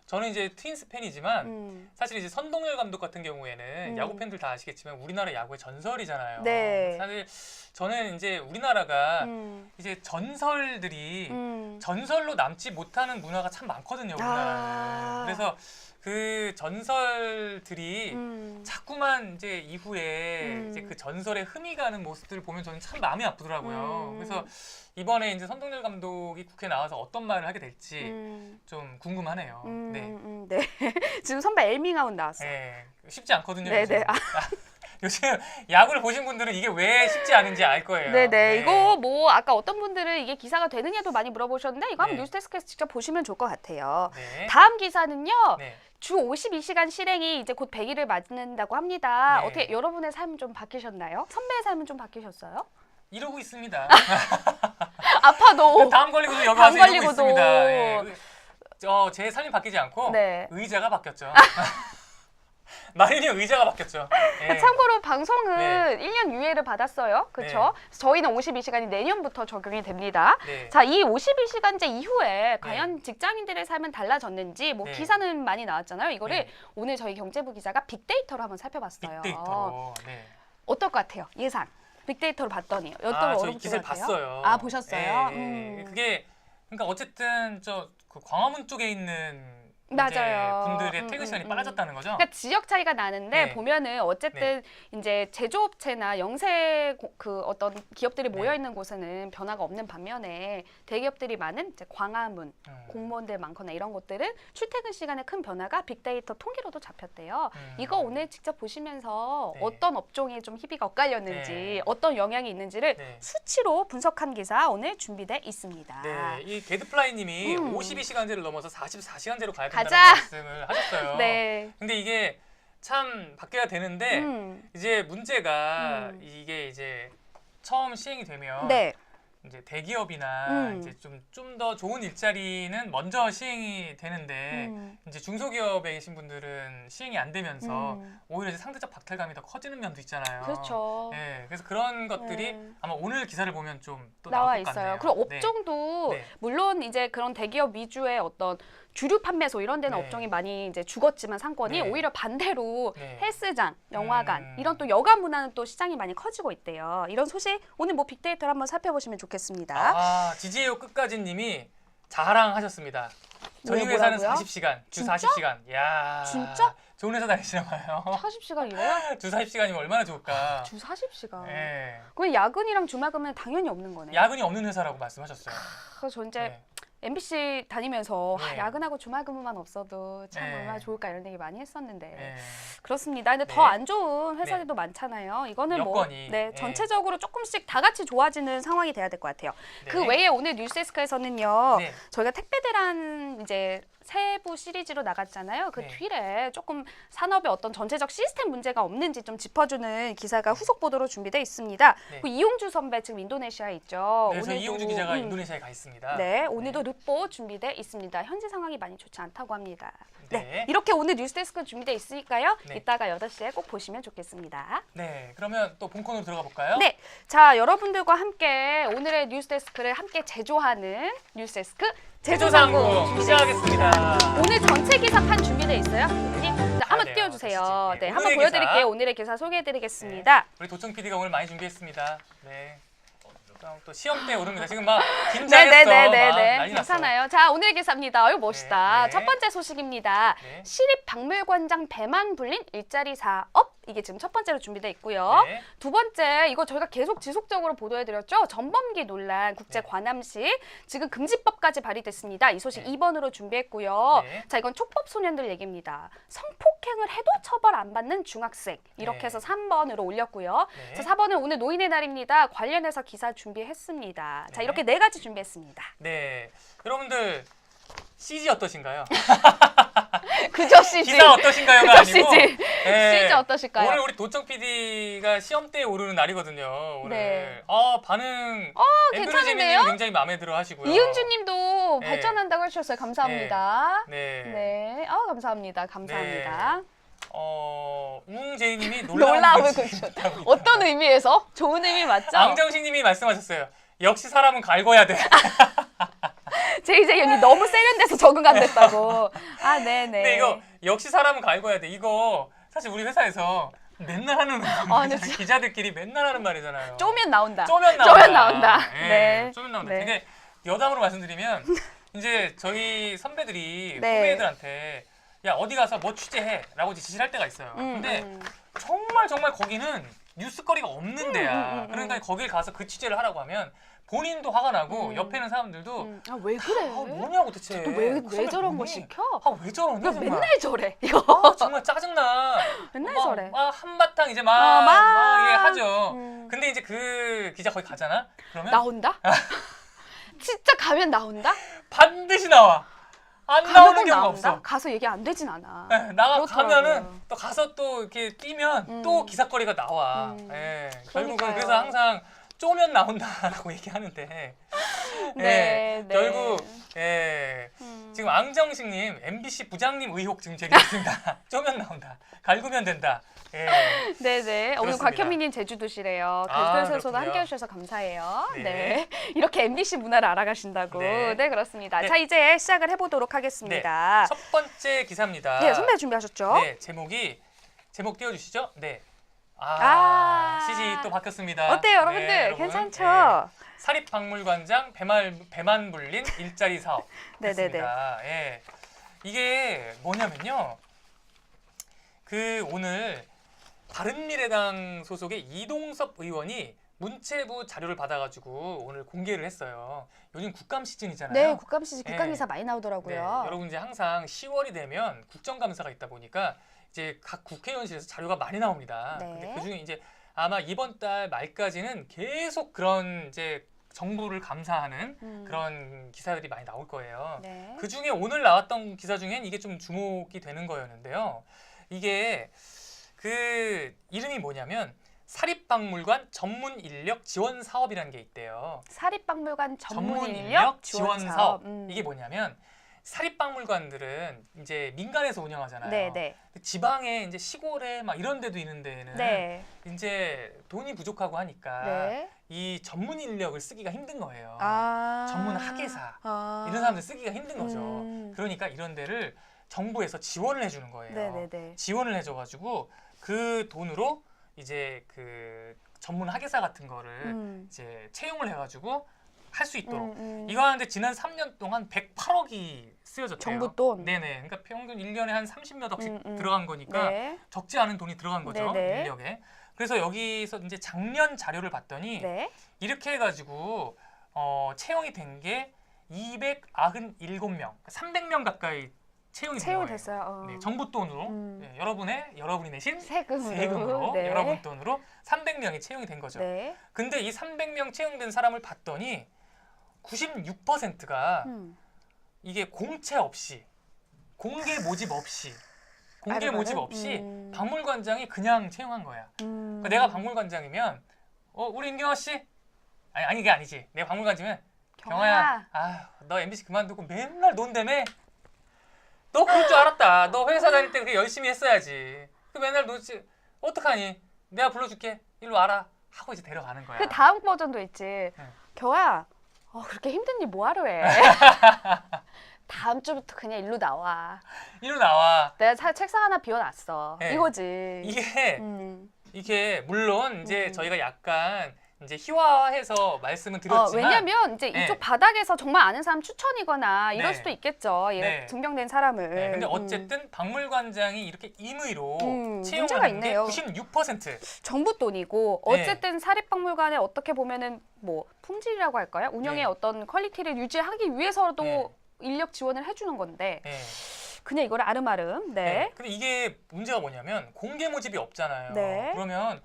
저는 이제 트윈스 팬이지만 사실 이제 선동열 감독 같은 경우는 경우에는 야구 팬들 다 아시겠지만 우리나라 야구의 전설이잖아요. 네. 사실 저는 이제 우리나라가 이제 전설들이 전설로 남지 못하는 문화가 참 많거든요, 우리나라는. 그래서 그 전설들이 자꾸만 이제 이후에 이제 그 전설에 흠이 가는 모습들을 보면 저는 참 마음이 아프더라고요. 그래서 이번에 이제 선동열 감독이 국회에 나와서 어떤 말을 하게 될지 좀 궁금하네요. 네. 네. 지금 선배 엘밍아웃 나왔어요. 네. 쉽지 않거든요. 네네. 요즘. 요즘 야구를 보신 분들은 이게 왜 쉽지 않은지 알 거예요. 네네. 네. 이거 뭐 아까 어떤 분들은 이게 기사가 되느냐도 많이 물어보셨는데 이거 한번 네. 뉴스데스크에서 직접 보시면 좋을 것 같아요. 네. 다음 기사는요. 네. 주 52시간 실행이 이제 곧 100일을 맞는다고 합니다. 네. 어떻게 여러분의 삶 좀 바뀌셨나요? 선배의 삶은 좀 바뀌셨어요? 이러고 있습니다. 아파도 다음 걸리고도 여기 다음 와서 이러고 걸리고도. 있습니다. 예. 제 삶이 바뀌지 않고 네. 의자가 바뀌었죠. 마린이 의자가 바뀌었죠. 예. 참고로 방송은 네. 1년 유예를 받았어요. 그렇죠? 네. 저희는 52시간이 내년부터 적용이 됩니다. 네. 자, 이 52시간제 이후에 과연 직장인들의 삶은 달라졌는지 뭐 네. 기사는 많이 나왔잖아요. 이거를 네. 오늘 저희 경제부 기자가 빅데이터로 한번 살펴봤어요. 빅데이터로. 네. 어떨 것 같아요? 예상. 빅데이터로 봤더니 어떤 저 이 기사를 봤어요. 아, 보셨어요? 그게 그러니까 어쨌든 그 광화문 쪽에 있는 맞아요. 이제 분들의 퇴근 시간이 빨라졌다는 거죠. 그러니까 지역 차이가 나는데 네. 보면은 어쨌든 이제 제조업체나 영세 그 어떤 기업들이 네. 모여 있는 곳에는 변화가 없는 반면에 대기업들이 많은 이제 광화문, 공무원들 많거나 이런 곳들은 출퇴근 시간에 큰 변화가 빅데이터 통계로도 잡혔대요. 이거 오늘 직접 보시면서 네. 어떤 업종에 좀 희비가 엇갈렸는지 네. 어떤 영향이 있는지를 네. 수치로 분석한 기사 오늘 준비돼 있습니다. 네, 이 게드플라이님이 52시간제를 넘어서 44시간제로 가야 된다는 가자. 말씀을 하셨어요. 네. 근데 이게 참 바뀌어야 되는데 이제 문제가 이게 이제 처음 시행이 되면 네. 이제 대기업이나 이제 좀 더 좋은 일자리는 먼저 시행이 되는데 이제 중소기업에 계신 분들은 시행이 안 되면서 오히려 이제 상대적 박탈감이 더 커지는 면도 있잖아요. 그렇죠. 네, 그래서 그런 것들이 아마 오늘 기사를 보면 좀 또 나와 나올 것 있어요. 같네요. 그리고 네. 업종도 네. 물론 이제 그런 대기업 위주의 어떤 주류 판매소 이런 데는 네. 업종이 많이 이제 죽었지만 상권이 네. 오히려 반대로 네. 헬스장, 영화관 이런 또 여가 문화는 또 시장이 많이 커지고 있대요. 이런 소식 오늘 뭐 빅데이터를 한번 살펴보시면 좋겠습니다. 아, 지지해요 끝까지님이 자랑하셨습니다. 저희 네, 회사는 뭐라고요? 40시간, 주 진짜? 40시간. 야, 진짜? 좋은 회사 다니시나 봐요. 40시간이래요? 주 40시간이면 얼마나 좋을까. 주 40시간. 예. 그럼 야근이랑 주말근무는 당연히 없는 거네. 야근이 없는 회사라고 말씀하셨어요. 그래서 저 이제 네. MBC 다니면서 네. 야근하고 주말근무만 없어도 참 네. 얼마나 좋을까 이런 얘기 많이 했었는데 네. 그렇습니다. 근데 네. 더 안 좋은 회사들도 많잖아요. 이거는 여건이. 뭐 네. 전체적으로 조금씩 다 같이 좋아지는 상황이 돼야 될 것 같아요. 네. 그 외에 오늘 뉴스데스크에서는요. 네. 저희가 택배대란 이제 세부 시리즈로 나갔잖아요. 그 네. 뒤에 조금 산업의 어떤 전체적 시스템 문제가 없는지 좀 짚어주는 기사가 후속 보도로 준비되어 있습니다. 네. 그 이용주 선배 지금 인도네시아에 있죠. 네, 저희 이용주 기자가 인도네시아에 가 있습니다. 네, 오늘도 르포 준비돼 있습니다. 현지 상황이 많이 좋지 않다고 합니다. 네, 네. 이렇게 오늘 뉴스데스크 준비돼 있으니까요. 네. 이따가 8시에 꼭 보시면 좋겠습니다. 네, 그러면 또 본코너로 들어가 볼까요? 네, 자 여러분들과 함께 오늘의 뉴스데스크를 함께 제조하는 뉴스데스크 제조상궁 제조상궁 시작하겠습니다. 오늘 전체 기사판 준비되어 있어요. 선생님? 자, 한번 돼요. 띄워주세요. 그렇지. 네, 네, 한번 오늘의 보여드릴게요. 기사. 오늘의 기사 소개해드리겠습니다. 우리 도청 PD가 오늘 많이 준비했습니다. 네. 그럼 또 시험대에 오릅니다. 지금 막 긴장했어. 막 네네네네네. 난리 났어. 괜찮아요. 자, 오늘의 기사입니다. 어유 멋있다. 네, 네. 첫 번째 소식입니다. 네. 시립박물관장 배만 불린 일자리 사업. 이게 지금 첫 번째로 준비되어 있고요. 네. 두 번째, 이거 저희가 계속 지속적으로 보도해드렸죠. 전범기 논란 국제 네. 관함식. 지금 금지법까지 발의됐습니다. 이 소식 네. 2번으로 준비했고요. 네. 자, 이건 촉법 소년들 얘기입니다. 성폭행을 해도 처벌 안 받는 중학생. 이렇게 네. 해서 3번으로 올렸고요. 네. 자, 4번은 오늘 노인의 날입니다. 관련해서 기사 준비했습니다. 자, 네. 이렇게 4가지 준비했습니다. 네. 여러분들 CG 어떠신가요? 그저 CG. 기사 어떠신가요가 그저 아니고 CG. 네. CG 어떠실까요? 오늘 우리 도청 PD가 시험대에 오르는 날이거든요. 오늘. 네. 반응 괜찮은데요? 엠브리제미님 굉장히 마음에 들어 하시고요. 이은주 님도 네. 발전한다고 해주셨어요. 감사합니다. 네. 네. 감사합니다. 감사합니다. 웅제이님이 놀라움을 놀라움을 금치셨다고. 어떤 의미에서? 좋은 의미 맞죠? 앙정식님이 말씀하셨어요. 역시 사람은 갈궈야 돼. JJ 언니 너무 세련돼서 적응 안 됐다고. 아, 네네. 근데 이거 역시 사람은 갈궈야 돼. 이거 사실 우리 회사에서 맨날 하는 네. 기자들끼리 맨날 하는 말이잖아요. 쪼면 나온다. 쪼면 나온다. 쪼면 나온다. 네. 네. 쪼면 나온다. 네. 근데 여담으로 말씀드리면 이제 저희 선배들이 네. 후배들한테 야 어디 가서 뭐 취재해라고 지시를 할 때가 있어요. 근데 정말 거기는 뉴스거리가 없는 데야. 그러니까 거길 가서 그 취재를 하라고 하면 본인도 화가 나고 옆에 있는 사람들도 아, 왜 그래? 뭐냐고 대체. 왜 저런 거 시켜? 왜 저러냐 이거 정말. 맨날 저래. 이거 정말 짜증나. 맨날 막, 저래. 막 한바탕 이제 막 예, 하죠. 근데 이제 그 기자 거기 가잖아. 그러면 나온다? 진짜 가면 나온다? 반드시 나와. 안 가면 나오는 꼭 경우가 나온다? 없어. 가서 얘기 안 되진 않아. 네, 그렇더라고요. 가면은 또 가서 또 이렇게 뛰면 또 기사거리가 나와. 예, 결국은 그러니까요. 그래서 항상 쪼면 나온다라고 얘기하는데 네. 결국 지금 앙정식님 MBC 부장님 의혹 지금 제기했습니다. 쪼면 나온다. 갈구면 된다. 예. 네네. 오늘 그렇습니다. 곽현미님 제주도시래요. 제주도에서도 그렇군요. 함께 해주셔서 감사해요. 네. 네. 이렇게 MBC 문화를 알아가신다고. 네. 네, 그렇습니다. 네. 자, 이제 시작을 해보도록 하겠습니다. 첫 번째 기사입니다. 네, 선배 준비하셨죠? 네, 제목 띄워주시죠. 네. CG 또 바뀌었습니다. 어때요, 여러분들? 네, 여러분. 괜찮죠? 네. 사립박물관장 배만 불린 일자리 사업. 네네네. 됐습니다. 예. 이게 뭐냐면요. 오늘 바른미래당 소속의 이동섭 의원이 문체부 자료를 받아가지고 오늘 공개를 했어요. 요즘 국감 시즌이잖아요. 네, 국감 시즌 국감 네. 기사 많이 네, 나오더라고요. 여러분 이제 항상 10월이 되면 국정감사가 있다 보니까 이제 각 국회의원실에서 자료가 많이 나옵니다. 네. 근데 그중에 이제 아마 이번 달 말까지는 계속 그런 이제 정부를 감사하는 그런 기사들이 많이 나올 거예요. 네. 그 중에 오늘 나왔던 기사 중엔 이게 좀 주목이 되는 거였는데요. 이게 이름이 뭐냐면 사립박물관 전문 인력 지원 사업이라는 게 있대요. 사립박물관 전문 인력 지원 사업. 이게 뭐냐면 사립박물관들은 이제 민간에서 운영하잖아요. 네네. 지방에 이제 시골에 막 이런 데도 있는 데는 네. 이제 돈이 부족하고 하니까 네. 이 전문 인력을 쓰기가 힘든 거예요. 아. 전문 학예사 이런 사람들 쓰기가 힘든 거죠. 그러니까 이런 데를 정부에서 지원을 해주는 거예요. 네네네. 지원을 해줘가지고 그 돈으로 이제 그 전문 학예사 같은 거를 이제 채용을 해가지고 할 수 있도록 이거 하는데 지난 3년 동안 108억이 쓰여졌대요. 정부 돈. 네네. 그러니까 평균 1년에 한 30몇 억씩 들어간 거니까 네. 적지 않은 돈이 들어간 거죠. 네네. 인력에. 그래서 여기서 이제 작년 자료를 봤더니 네. 이렇게 해가지고 채용이 된 게 297명, 300명 가까이 채용이 된 거예요. 됐어요. 네, 정부 돈으로 네, 여러분이 내신 세금으로. 네. 여러분 돈으로 300명이 채용이 된 거죠. 네. 근데 이 300명 채용된 사람을 봤더니 96%가 이게 공채 없이 공개 모집 없이 박물관장이 그냥 채용한 거야. 그러니까 내가 박물관장이면 우리 임경아 씨 아니 이게 아니지. 내가 박물관장이면 경아야, 너 MBC 그만두고 맨날 논다며. 너 그럴 줄 알았다. 너 회사 다닐 때 그렇게 열심히 했어야지. 그 맨날 논지 어떡하니? 내가 불러줄게. 일로 와라. 하고 이제 데려가는 거야. 그 다음 버전도 있지. 겨야, 그렇게 힘든 일 뭐하러 해? 다음 주부터 그냥 일로 나와. 일로 나와. 내가 책상 하나 비워놨어. 네. 이거지. 이게 물론 이제 저희가 약간 이제 희화해서 말씀은 드렸지만 왜냐면 이제 이쪽 바닥에서 정말 아는 사람 추천이거나 이럴 네. 수도 있겠죠. 네. 증명된 사람을. 네, 근데 어쨌든 박물관장이 이렇게 임의로 채용을 문제가 하는 게 있네요. 96%. 정부 돈이고 어쨌든 사립박물관에 어떻게 보면은 뭐 품질이라고 할까요? 운영의 네. 어떤 퀄리티를 유지하기 위해서도 네. 인력 지원을 해주는 건데 네. 그냥 이거를 아름아름. 네. 근데 이게 문제가 뭐냐면 공개 모집이 없잖아요. 네. 그러면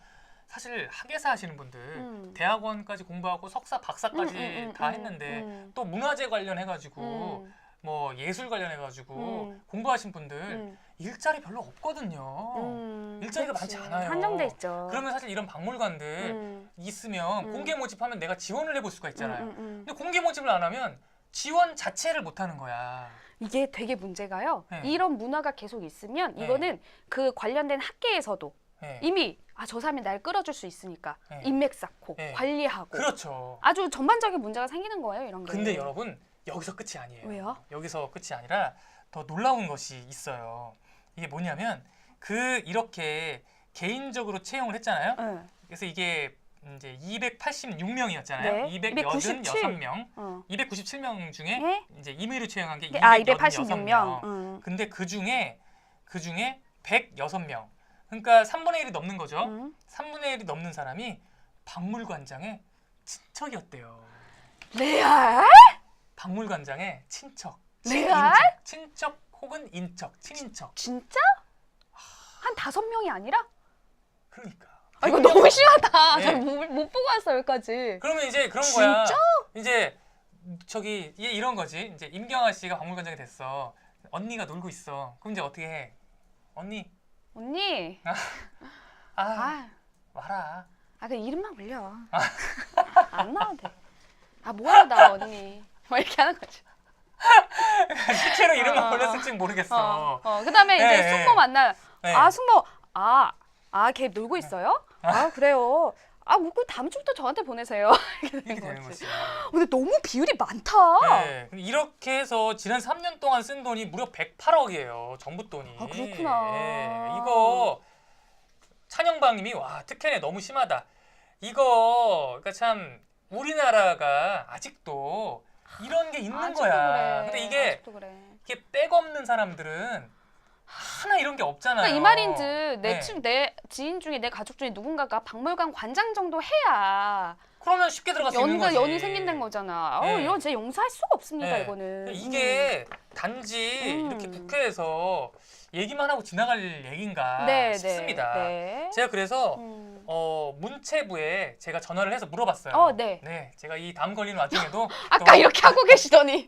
사실 학예사 하시는 분들 대학원까지 공부하고 석사, 박사까지 다 했는데 또 문화재 관련해가지고 뭐 예술 관련해가지고 공부하신 분들 일자리 별로 없거든요. 일자리가 많지 않아요. 한정돼 있죠. 그러면 사실 이런 박물관들 있으면 공개 모집하면 내가 지원을 해볼 수가 있잖아요. 근데 공개 모집을 안 하면 지원 자체를 못 하는 거야. 이게 되게 문제가요. 네. 이런 문화가 계속 있으면 이거는 그 관련된 학계에서도 네. 이미 저 사람이 날 끌어줄 수 있으니까 네. 인맥 쌓고 네. 관리하고 그렇죠. 아주 전반적인 문제가 생기는 거예요. 이런 게. 근데 여러분 여기서 끝이 아니에요. 왜요? 여기서 끝이 아니라 더 놀라운 것이 있어요. 이게 뭐냐면 이렇게 개인적으로 채용을 했잖아요. 네. 그래서 이게 이제 286명이었잖아요. 네. 286명, 297명 중에 네? 이제 임의로 채용한 게 286명. 근데 그 중에 106명. 그러니까 3분의 1이 넘는 거죠. 3분의 1이 넘는 사람이 박물관장의 친척이었대요. 레알? 박물관장의 친척. 레알? 친척 혹은 인척, 친인척. 진짜? 한 5명이 아니라? 그러니까. 아, 이거 너무 심하다. 네. 잘 못 보고 왔어 여기까지. 그러면 이제 그런 거야. 진짜? 이제 저기 이런 거지. 이제 임경아 씨가 박물관장이 됐어. 언니가 놀고 있어. 그럼 이제 어떻게 해? 언니. 와라. 그 이름만 불려. 안 나와도 돼. 뭐하러 나 언니. 이렇게 하는 거지. 실제로 이름만 불렀을지 모르겠어. 그다음에 이제 네, 숙모 만나. 네. 숙모. 걔 놀고 있어요? 그래요. 그 다음 주부터 저한테 보내세요. 이렇게 되는 거지. 근데 너무 비율이 많다. 네. 이렇게 해서 지난 3년 동안 쓴 돈이 무려 108억이에요. 정부 돈이. 그렇구나. 네. 이거 찬영방님이 와 특혜네 너무 심하다. 이거 그러니까 참 우리나라가 아직도 이런 게 있는 거야. 그래. 근데 이게 백 없는 사람들은 하나 이런 게 없잖아요. 그러니까 이 말인지 네. 내 지인 중에 내 가족 중에 누군가가 박물관 관장 정도 해야 그러면 쉽게 들어갈 수 있는 거지. 연이 생긴다는 거잖아. 네. 이건 진짜 용서할 수가 없습니다. 네. 이거는. 이게 단지 이렇게 국회에서 얘기만 하고 지나갈 얘기인가 싶습니다. 네. 제가 그래서 문체부에 제가 전화를 해서 물어봤어요. 네. 제가 이 담 걸리는 와중에도 아까 이렇게 하고 계시더니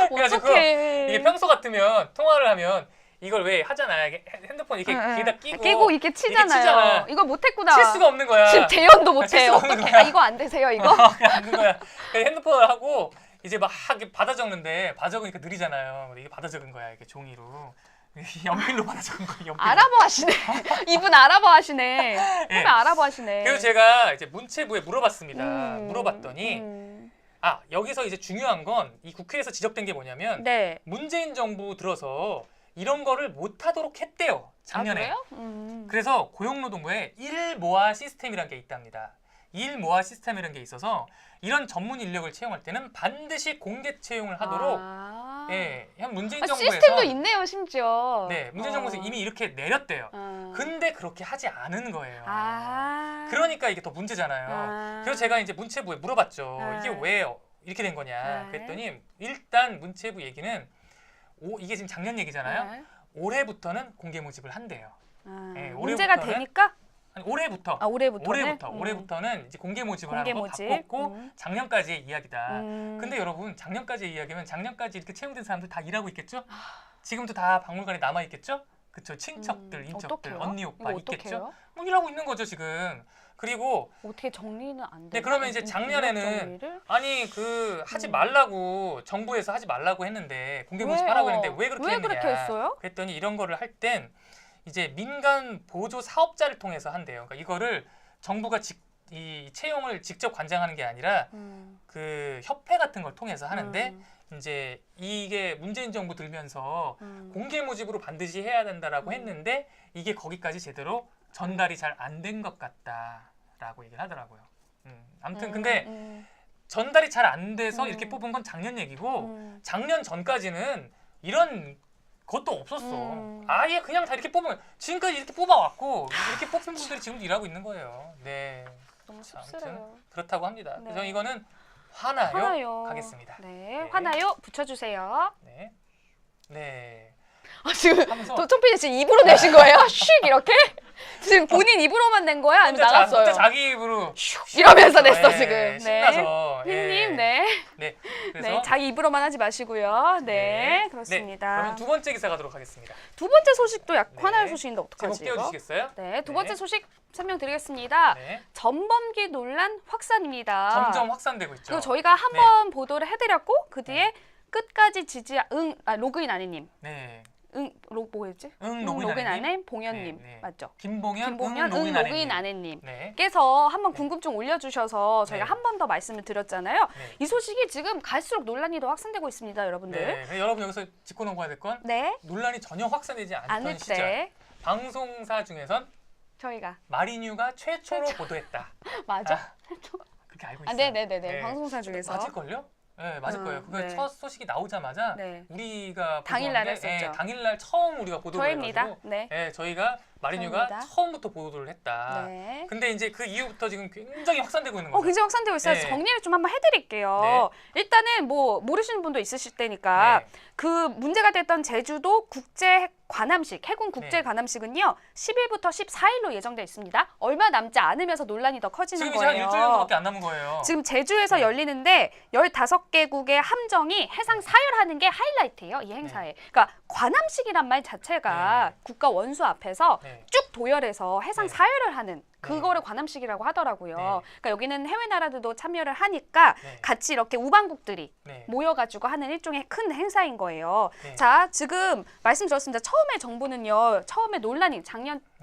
그래가지고 어떡해. 이게 평소 같으면 통화를 하면 이걸 왜 하잖아요. 핸드폰 이렇게 귀에다 끼고 이렇게 치잖아요. 이거 못했구나. 칠 수가 없는 거야. 지금 재연도 못해요. 어떡해. 이거 안 되세요 이거? 그냥 안 된 거야. 핸드폰을 하고 이제 막 받아 적는데 받아 적으니까 느리잖아요. 이게 받아 적은 거야. 이렇게 종이로. 연필로 받아 적은 거야. 연필로. 아랍어 하시네. 이분 아랍어 하시네. 선배 아랍어 하시네. 그래서 제가 이제 문체부에 물어봤습니다. 물어봤더니 여기서 이제 중요한 건 이 국회에서 지적된 게 뭐냐면 문재인 정부 들어서 이런 거를 못하도록 했대요. 작년에. 그래요? 그래서 고용노동부에 일모아 시스템이라는 게 있답니다. 일모아 시스템이라는 게 있어서 이런 전문 인력을 채용할 때는 반드시 공개 채용을 하도록 현 문재인 정부에서 시스템도 있네요 심지어. 네, 문재인 정부에서 이미 이렇게 내렸대요. 근데 그렇게 하지 않은 거예요. 그러니까 이게 더 문제잖아요. 그래서 제가 이제 문체부에 물어봤죠. 이게 왜 이렇게 된 거냐 그랬더니 일단 문체부 얘기는 이게 지금 작년 얘기잖아요. 올해부터는 공개 모집을 한대요. 문제가 되니까? 아니, 올해부터. 올해부터는 이제 공개 모집을 하는 거 바꿨고 작년까지의 이야기다. 근데 여러분 작년까지의 이야기면 작년까지 이렇게 채용된 사람들 다 일하고 있겠죠? 지금도 다 박물관에 남아 있겠죠? 그쵸? 친척들, 인척들, 어떡해요? 언니, 오빠 있겠죠? 어떡해요? 뭐 일하고 있는 거죠 지금. 그리고 어떻게 정리는 안 돼? 네, 그러면 이제 작년에는 하지 말라고 정부에서 하지 말라고 했는데 공개 모집하라고 했는데 왜 그렇게 했느냐? 그렇게 했어요? 그랬더니 이런 거를 할 땐 이제 민간 보조 사업자를 통해서 한대요. 그러니까 이거를 정부가 이 채용을 직접 관장하는 게 아니라 그 협회 같은 걸 통해서 하는데 이제 이게 문재인 정부 들면서 공개 모집으로 반드시 해야 된다라고 했는데 이게 거기까지 제대로 전달이 잘 안 된 것 같다라고 얘기를 하더라고요. 아무튼 근데 전달이 잘 안 돼서 이렇게 뽑은 건 작년 얘기고 작년 전까지는 이런 것도 없었어. 아예 그냥 다 이렇게 뽑으면 지금까지 이렇게 뽑아왔고 이렇게 뽑힌 분들이 지금도 일하고 있는 거예요. 네. 너무 씁쓸해요. 그렇다고 합니다. 네. 그래서 이거는 화나요 가겠습니다. 네, 화나요 붙여주세요. 네. 네. 지금 도청필이 지금 입으로 내신 거예요? 슉 이렇게? 지금 본인 입으로만 낸 거야? 아니면 나갔어요? 혼자 자기 입으로 슉 이러면서 냈어 지금. 신나서. 휘님 그래서 자기 입으로만 하지 마시고요. 네, 그렇습니다. 그러면 두 번째 기사 가도록 하겠습니다. 두 번째 소식도 화나요 소식인데 어떡하지? 제목 띄워주시겠어요? 네, 두 번째 소식 설명드리겠습니다. 전범기 논란 확산입니다. 점점 확산되고 있죠. 그리고 저희가 한번 보도를 해드렸고 그 뒤에 끝까지 로그인 아내님. 네. 뭐였지? 로그인 아내 봉현님 맞죠? 김봉현 로그인 아내님께서 한번 궁금증 올려주셔서 저희가 한 번 더 말씀을 드렸잖아요. 이 소식이 지금 갈수록 논란이 더 확산되고 있습니다, 여러분들. 여러분 여기서 짚고 넘어가야 될 건 논란이 전혀 확산되지 않던 시절. 방송사 중에선 저희가 마리뉴가 최초로 보도했다. 맞아? 그렇게 알고 있어요. 네네네. 네. 방송사 중에서 맞을걸요? 네, 맞을 거예요. 그 네. 첫 소식이 나오자마자 네. 우리가 당일날 보도한 게, 했었죠. 당일날 처음 우리가 보도를 저희입니다. 해가지고 네. 저희가 마리뉴가 저희입니다. 처음부터 보도를 했다. 네. 근데 이제 그 이후부터 지금 굉장히 확산되고 있는 거죠. 굉장히 확산되고 있어요. 네. 정리를 좀 한번 해드릴게요. 일단은 뭐 모르시는 분도 있으실 테니까 네. 그 문제가 됐던 제주도 국제 관함식, 해군 국제 네. 관함식은요 10일부터 14일로 예정돼 있습니다. 얼마 남지 않으면서 논란이 더 커지는 지금 이제 한 거예요. 일주일 정도밖에 안 남은 거예요. 지금 제주에서 열리는데 15개국의 함정이 해상 사열하는 게 하이라이트예요. 이 행사에. 그러니까 관함식이란 말 자체가 국가 원수 앞에서 쭉 도열해서 해상 사열을 하는 그거를 관함식이라고 하더라고요. 그러니까 여기는 해외 나라들도 참여를 하니까 같이 이렇게 우방국들이 모여가지고 하는 일종의 큰 행사인 거예요. 자, 지금 말씀드렸습니다. 처음에 정부는요, 처음에 논란이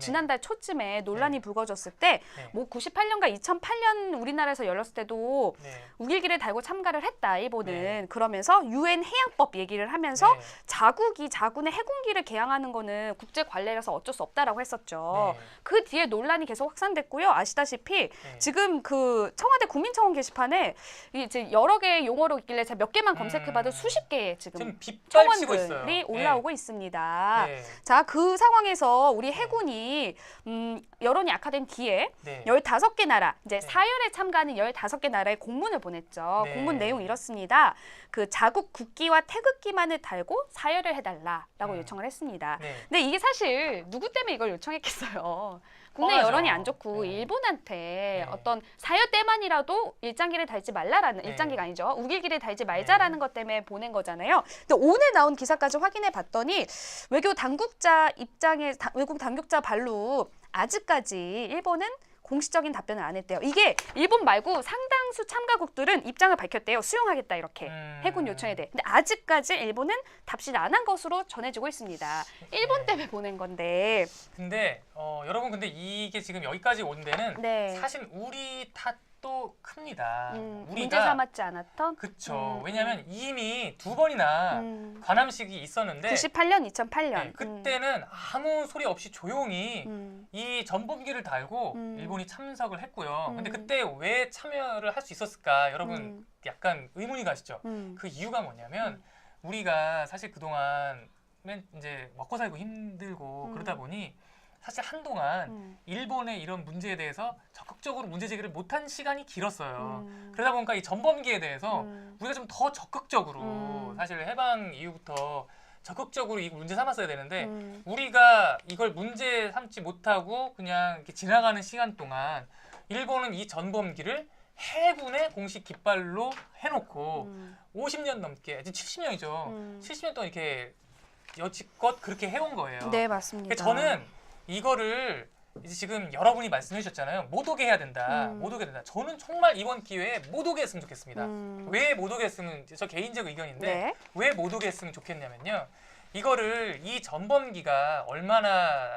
지난달 초쯤에 논란이 불거졌을 때, 뭐 98년과 2008년 우리나라에서 열렸을 때도 우길기를 달고 참가를 했다, 일본은. 그러면서 유엔 해양법 얘기를 하면서 자국이 자군의 해군기를 개항하는 거는 국제 관례라서 어쩔 수 없다라고 했었죠. 그 뒤에 논란이 계속 확산됐고요. 아시다시피 지금 그 청와대 국민청원 게시판에 이제 여러 개의 용어로 있길래 제가 몇 개만 검색해봐도 수십 개의 지금 청원들이 올라오고 있습니다. 자, 그 상황에서 우리 해군이 여론이 악화된 뒤에 15개 나라, 이제 사열에 참가하는 15개 나라에 공문을 보냈죠. 공문 내용 이렇습니다. 그 자국 국기와 태극기만을 달고 사열을 해달라라고 요청을 했습니다. 근데 이게 사실 누구 때문에 이걸 요청했겠어요. 국내 여론이 안 좋고 일본한테 어떤 사열 때만이라도 일장기를 달지 말라라는 일장기가 아니죠. 우길기를 달지 말자라는 것 때문에 보낸 거잖아요. 근데 오늘 나온 기사까지 확인해 봤더니 외국 당국자 발로 아직까지 일본은 공식적인 답변을 안 했대요. 이게 일본 말고 상당수 참가국들은 입장을 밝혔대요. 수용하겠다 이렇게 해군 요청에 대해. 근데 아직까지 일본은 답실 안 한 것으로 전해지고 있습니다. 일본 때문에 보낸 건데. 근데 여러분 근데 이게 지금 여기까지 온 데는 사실 우리 탓도 큽니다. 우리가 문제 삼았지 않았던? 그렇죠. 왜냐하면 이미 2번이나 관함식이 있었는데 98년, 2008년. 그때는 아무 소리 없이 조용히 이 전범기를 달고 일본이 참석을 했고요. 근데 그때 왜 참여를 할 수 있었을까? 여러분 약간 의문이 가시죠? 그 이유가 뭐냐면 우리가 사실 그동안 이제 먹고 살고 힘들고 그러다 보니 사실 한동안 일본의 이런 문제에 대해서 적극적으로 문제 제기를 못한 시간이 길었어요. 그러다 보니까 이 전범기에 대해서 우리가 좀 더 적극적으로 사실 해방 이후부터 적극적으로 이 문제 삼았어야 되는데 우리가 이걸 문제 삼지 못하고 그냥 이렇게 지나가는 시간 동안 일본은 이 전범기를 해군의 공식 깃발로 해놓고 50년 넘게, 70년이죠. 70년 동안 이렇게 여지껏 그렇게 해온 거예요. 네, 맞습니다. 저는 이거를 이제 지금 여러분이 말씀해 주셨잖아요. 못 오게 해야 된다. 못 오게 된다. 저는 정말 이번 기회에 못 오게 했으면 좋겠습니다. 왜 못 오게 했으면 저 개인적 의견인데 왜 못 오게 했으면 좋겠냐면요. 이거를 이 전범기가 얼마나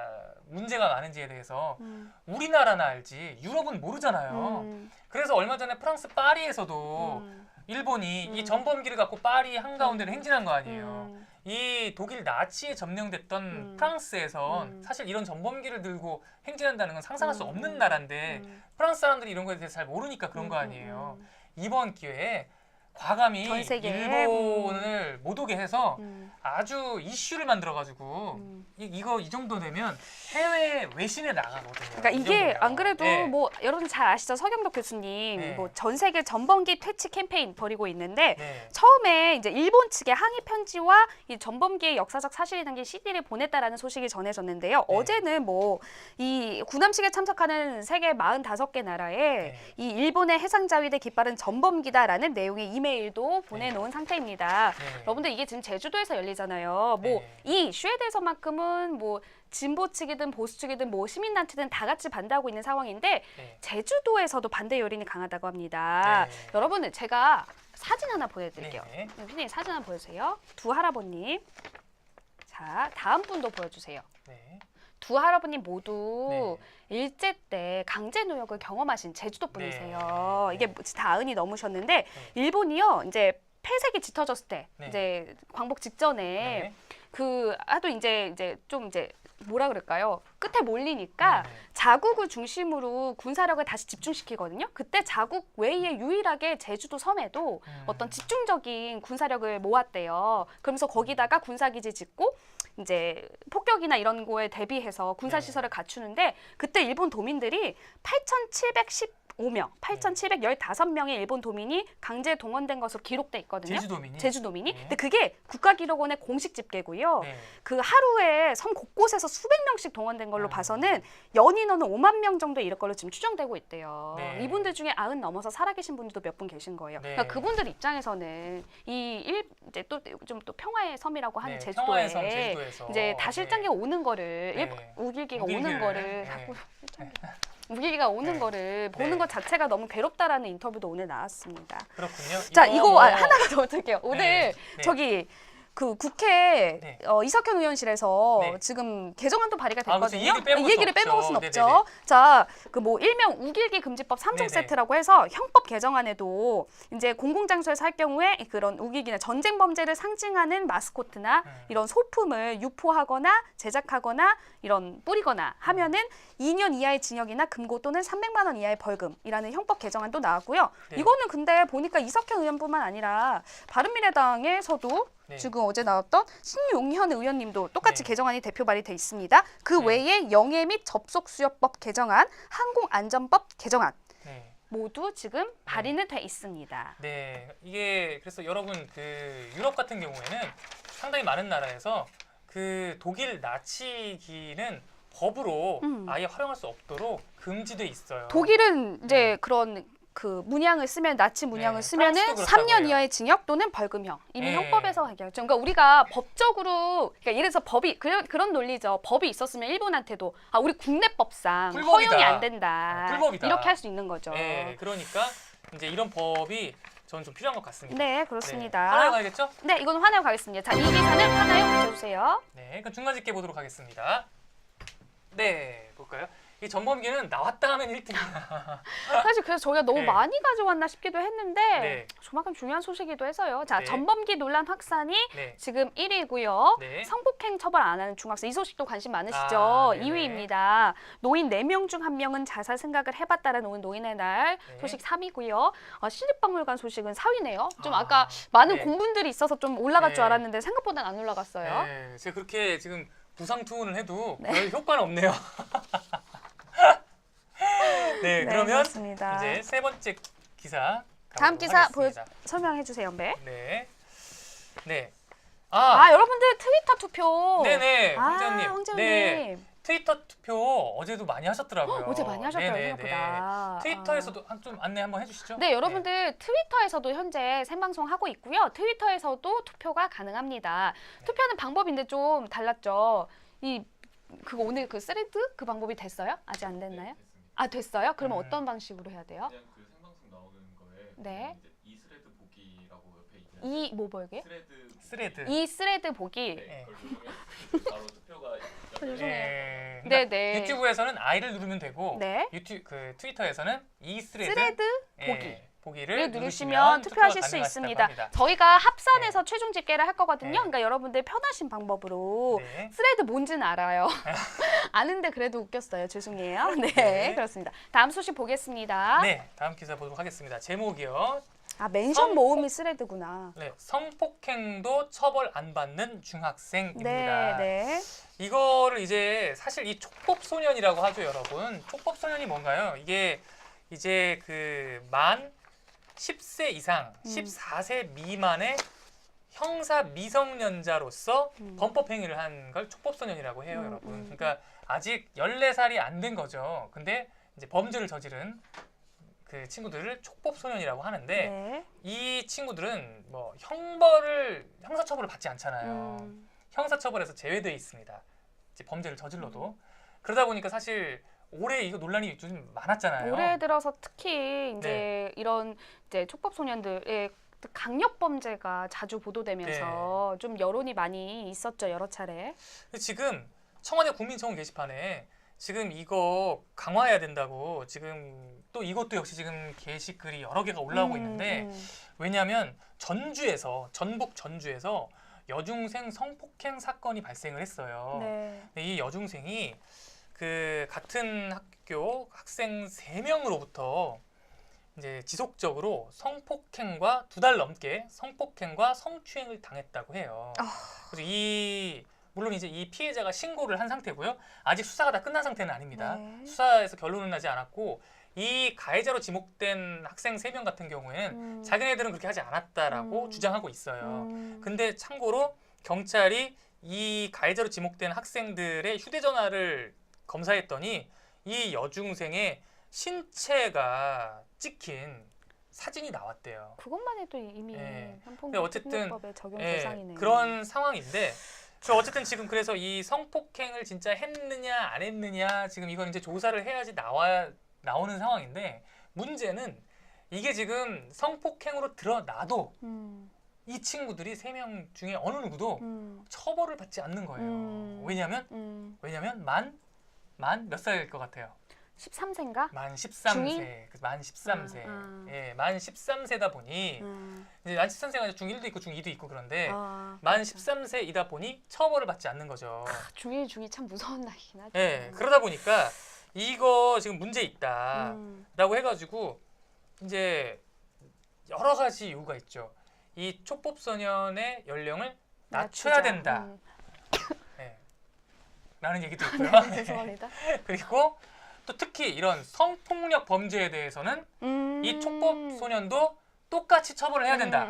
문제가 많은지에 대해서 우리나라나 알지 유럽은 모르잖아요. 그래서 얼마 전에 프랑스 파리에서도 일본이 이 전범기를 갖고 파리 한가운데를 행진한 거 아니에요. 이 독일 나치에 점령됐던 프랑스에선 사실 이런 전범기를 들고 행진한다는 건 상상할 수 없는 나라인데 프랑스 사람들이 이런 거에 대해서 잘 모르니까 그런 거 아니에요. 이번 기회에 과감히 일본을 못 오게 해서 아주 이슈를 만들어가지고 이 정도 되면 해외 외신에 나가거든요. 그러니까 이게 안 그래도 뭐 여러분 잘 아시죠? 서경덕 교수님 뭐 전 세계 전범기 퇴치 캠페인 벌이고 있는데 처음에 이제 일본 측의 항의 편지와 이 전범기의 역사적 사실이 담긴 CD를 보냈다라는 소식이 전해졌는데요. 어제는 뭐 이 군함식에 참석하는 세계 45개 나라에 이 일본의 해상자위대 깃발은 전범기다라는 내용의 이메일도 보내놓은 상태입니다. 여러분들 이게 지금 제주도에서 열리잖아요. 뭐 이 이슈에 대해서만큼은 뭐 진보 측이든 보수 측이든 뭐 시민단체든 다 같이 반대하고 있는 상황인데 제주도에서도 반대 여론이 강하다고 합니다. 여러분들 제가 사진 하나 보여드릴게요. 피디님 사진 하나 보여주세요. 두 할아버님. 자, 다음 분도 보여주세요. 두 할아버님 모두 일제 때 강제 노역을 경험하신 제주도 분이세요. 이게 다 90이 넘으셨는데 일본이요 이제 폐색이 짙어졌을 때 이제 광복 직전에 그 하도 이제 좀 이제 뭐라 그럴까요? 끝에 몰리니까 자국을 중심으로 군사력을 다시 집중시키거든요. 그때 자국 외에 유일하게 제주도 섬에도 어떤 집중적인 군사력을 모았대요. 그러면서 거기다가 군사기지 짓고 이제 폭격이나 이런 거에 대비해서 군사시설을 갖추는데 그때 일본 도민들이 8,715명의 일본 도민이 강제 동원된 것으로 기록돼 있거든요. 제주도민이. 근데 그게 국가기록원의 공식 집계고요. 그 하루에 섬 곳곳에서 수백 명씩 동원된 걸로 봐서는 연인원은 5만 명 정도 이럴 걸로 지금 추정되고 있대요. 이분들 중에 90 넘어서 살아계신 분들도 몇 분 계신 거예요. 그러니까 그분들 입장에서는 이제 또 평화의 섬이라고 하는 제주도에 이제 다실장기가 오는 거를 우길기가 오는 거를 무기가 오는 거를 보는 것 자체가 너무 괴롭다라는 인터뷰도 오늘 나왔습니다. 그렇군요. 자, 이거 하나만 더 드릴게요. 오늘 저기 그 국회 이석현 의원실에서 지금 개정안도 발의가 됐거든요. 이 얘기를 빼먹을 수는 없죠. 자, 그 뭐 일명 우길기 금지법 3종 세트라고 해서 형법 개정안에도 이제 공공장소에서 할 경우에 그런 우길기나 전쟁 범죄를 상징하는 마스코트나 이런 소품을 유포하거나 제작하거나 이런 뿌리거나 하면은 2년 이하의 징역이나 금고 또는 300만 원 이하의 벌금이라는 형법 개정안도 나왔고요. 이거는 근데 보니까 이석현 의원뿐만 아니라 바른미래당에서도 지금 어제 나왔던 신용현 의원님도 똑같이 개정안이 대표 발의돼 있습니다. 그 외에 영해 및 접속수여법 개정안, 항공안전법 개정안 모두 지금 발의는 돼 있습니다. 네, 이게 그래서 여러분 그 유럽 같은 경우에는 상당히 많은 나라에서 그 독일 나치기는 법으로 아예 활용할 수 없도록 금지돼 있어요. 독일은 이제 그런 그 문양을 쓰면 나치 문양을 쓰면은 3년 이하의 징역 또는 벌금형 이미 형법에서 해결했죠. 그러니까 우리가 법적으로 그러니까 예를 들어서 법이 그런 논리죠. 법이 있었으면 일본한테도 우리 국내법상 불법이다. 허용이 안 된다. 불법이다. 이렇게 할 수 있는 거죠. 네, 그러니까 이제 이런 법이 저는 좀 필요한 것 같습니다. 네, 그렇습니다. 하나요 가야겠죠? 네, 이거는 하나요 가겠습니다. 자, 이 기사는 하나요 붙여주세요. 네, 그럼 중간 집계 보도록 하겠습니다. 네, 볼까요? 이 전범기는 나왔다 하면 1등이야. 사실 그래서 저희가 너무 많이 가져왔나 싶기도 했는데 그만큼 중요한 소식이기도 해서요. 자, 전범기 논란 확산이 지금 1위고요. 성폭행 처벌 안 하는 중학생 이 소식도 관심 많으시죠? 2위입니다. 노인 4명 중 1명은 자살 생각을 해봤다라는 오늘 노인의 날 소식 3위고요. 시립박물관 소식은 4위네요. 좀 아까 많은 공분들이 있어서 좀 올라갈 줄 알았는데 생각보다는 안 올라갔어요. 네, 제가 그렇게 지금 부상투혼을 해도 별 효과는 없네요. 네, 그러면 그렇습니다. 이제 세 번째 기사 다음 기사 설명해 주세요, 네. 네. 여러분들 트위터 투표. 네네, 황재원님. 황재원님. 네, 트위터 투표 어제도 많이 하셨더라고요. 어제 많이 하셨더라고요, 생각보다. 트위터에서도 좀 안내 한번 해주시죠. 네, 여러분들 트위터에서도 현재 생방송 하고 있고요. 트위터에서도 투표가 가능합니다. 투표하는 방법인데 좀 달랐죠. 그거 오늘 그 스레드 그 방법이 됐어요? 아직 안 됐나요? 됐어요? 그러면 어떤 방식으로 해야 돼요? 그냥 그 생방송 나오는 거에 네. 이제 이 스레드 보기라고 옆에 있는 이 뭐 뭐게? 스레드. 이 스레드 보기. 네, 그걸 누르면 바로 투표가 네. 그러니까 유튜브에서는 I를 누르면 되고 네. 그 트위터에서는 이 스레드 보기를 누르시면 투표하실 수 있습니다. 합니다. 저희가 합산해서 최종 집계를 할 거거든요. 그러니까 여러분들 편하신 방법으로 스레드 뭔지는 알아요. 아는데 그래도 웃겼어요. 죄송해요. 네, 그렇습니다. 다음 소식 보겠습니다. 네, 다음 기사 보도록 하겠습니다. 제목이요. 멘션 모음이 스레드구나. 네, 성폭행도 처벌 안 받는 중학생입니다. 네. 이거를 이제 사실 이 촉법소년이라고 하죠, 여러분. 촉법소년이 뭔가요? 이게 이제 그 만 10세 이상, 14세 미만의 형사 미성년자로서 범법 행위를 한 걸 촉법소년이라고 해요, 여러분. 그러니까 아직 14살이 안 된 거죠. 근데 이제 범죄를 저지른 그 친구들을 촉법소년이라고 하는데 이 친구들은 뭐 형사처벌을 받지 않잖아요. 형사처벌에서 제외되어 있습니다. 이제 범죄를 저질러도. 그러다 보니까 사실 올해 이거 논란이 좀 많았잖아요. 올해 들어서 특히 이제 이런 이제 촉법 소년들의 강력 범죄가 자주 보도되면서 좀 여론이 많이 있었죠, 여러 차례. 지금 청와대 국민청원 게시판에 지금 이거 강화해야 된다고 지금 또 이것도 역시 지금 게시글이 여러 개가 올라오고 있는데 왜냐하면 전북 전주에서 여중생 성폭행 사건이 발생을 했어요. 네. 근데 이 여중생이 그 같은 학교 학생 3명으로부터 이제 지속적으로 성폭행과 2달 넘게 성폭행과 성추행을 당했다고 해요. 그래서 물론 이제 이 피해자가 신고를 한 상태고요. 아직 수사가 다 끝난 상태는 아닙니다. 네. 수사에서 결론은 나지 않았고 이 가해자로 지목된 학생 3명 같은 경우에는 자기네들은 그렇게 하지 않았다라고 주장하고 있어요. 근데 참고로 경찰이 이 가해자로 지목된 학생들의 휴대전화를 검사했더니 이 여중생의 신체가 찍힌 사진이 나왔대요. 그것만 해도 이미 근데 성폭력 어쨌든 특례법의 적용 대상이네요. 그런 상황인데 어쨌든 지금 그래서 이 성폭행을 진짜 했느냐 안 했느냐 지금 이건 이제 조사를 해야지 나오는 상황인데 문제는 이게 지금 성폭행으로 드러나도 이 친구들이 3명 중에 어느 누구도 처벌을 받지 않는 거예요. 왜냐면 만 몇 살일 것 같아요? 13세인가? 만 13세. 만 13세. 예, 만 13세다 보니 이제 만 13세가 중1도 있고 중2도 있고 그런데 만 13세이다 보니 처벌을 받지 않는 거죠. 중1, 중2 참 무서운 나이긴 하죠. 예, 그러다 보니까 이거 지금 문제 있다라고 해가지고 이제 여러 가지 이유가 있죠. 이 촉법 소년의 연령을 낮춰야 된다. 예, 라는 얘기도 있고요. 네, 죄송합니다. 그리고 또 특히 이런 성폭력 범죄에 대해서는 이 촉법 소년도 똑같이 처벌을 해야 된다.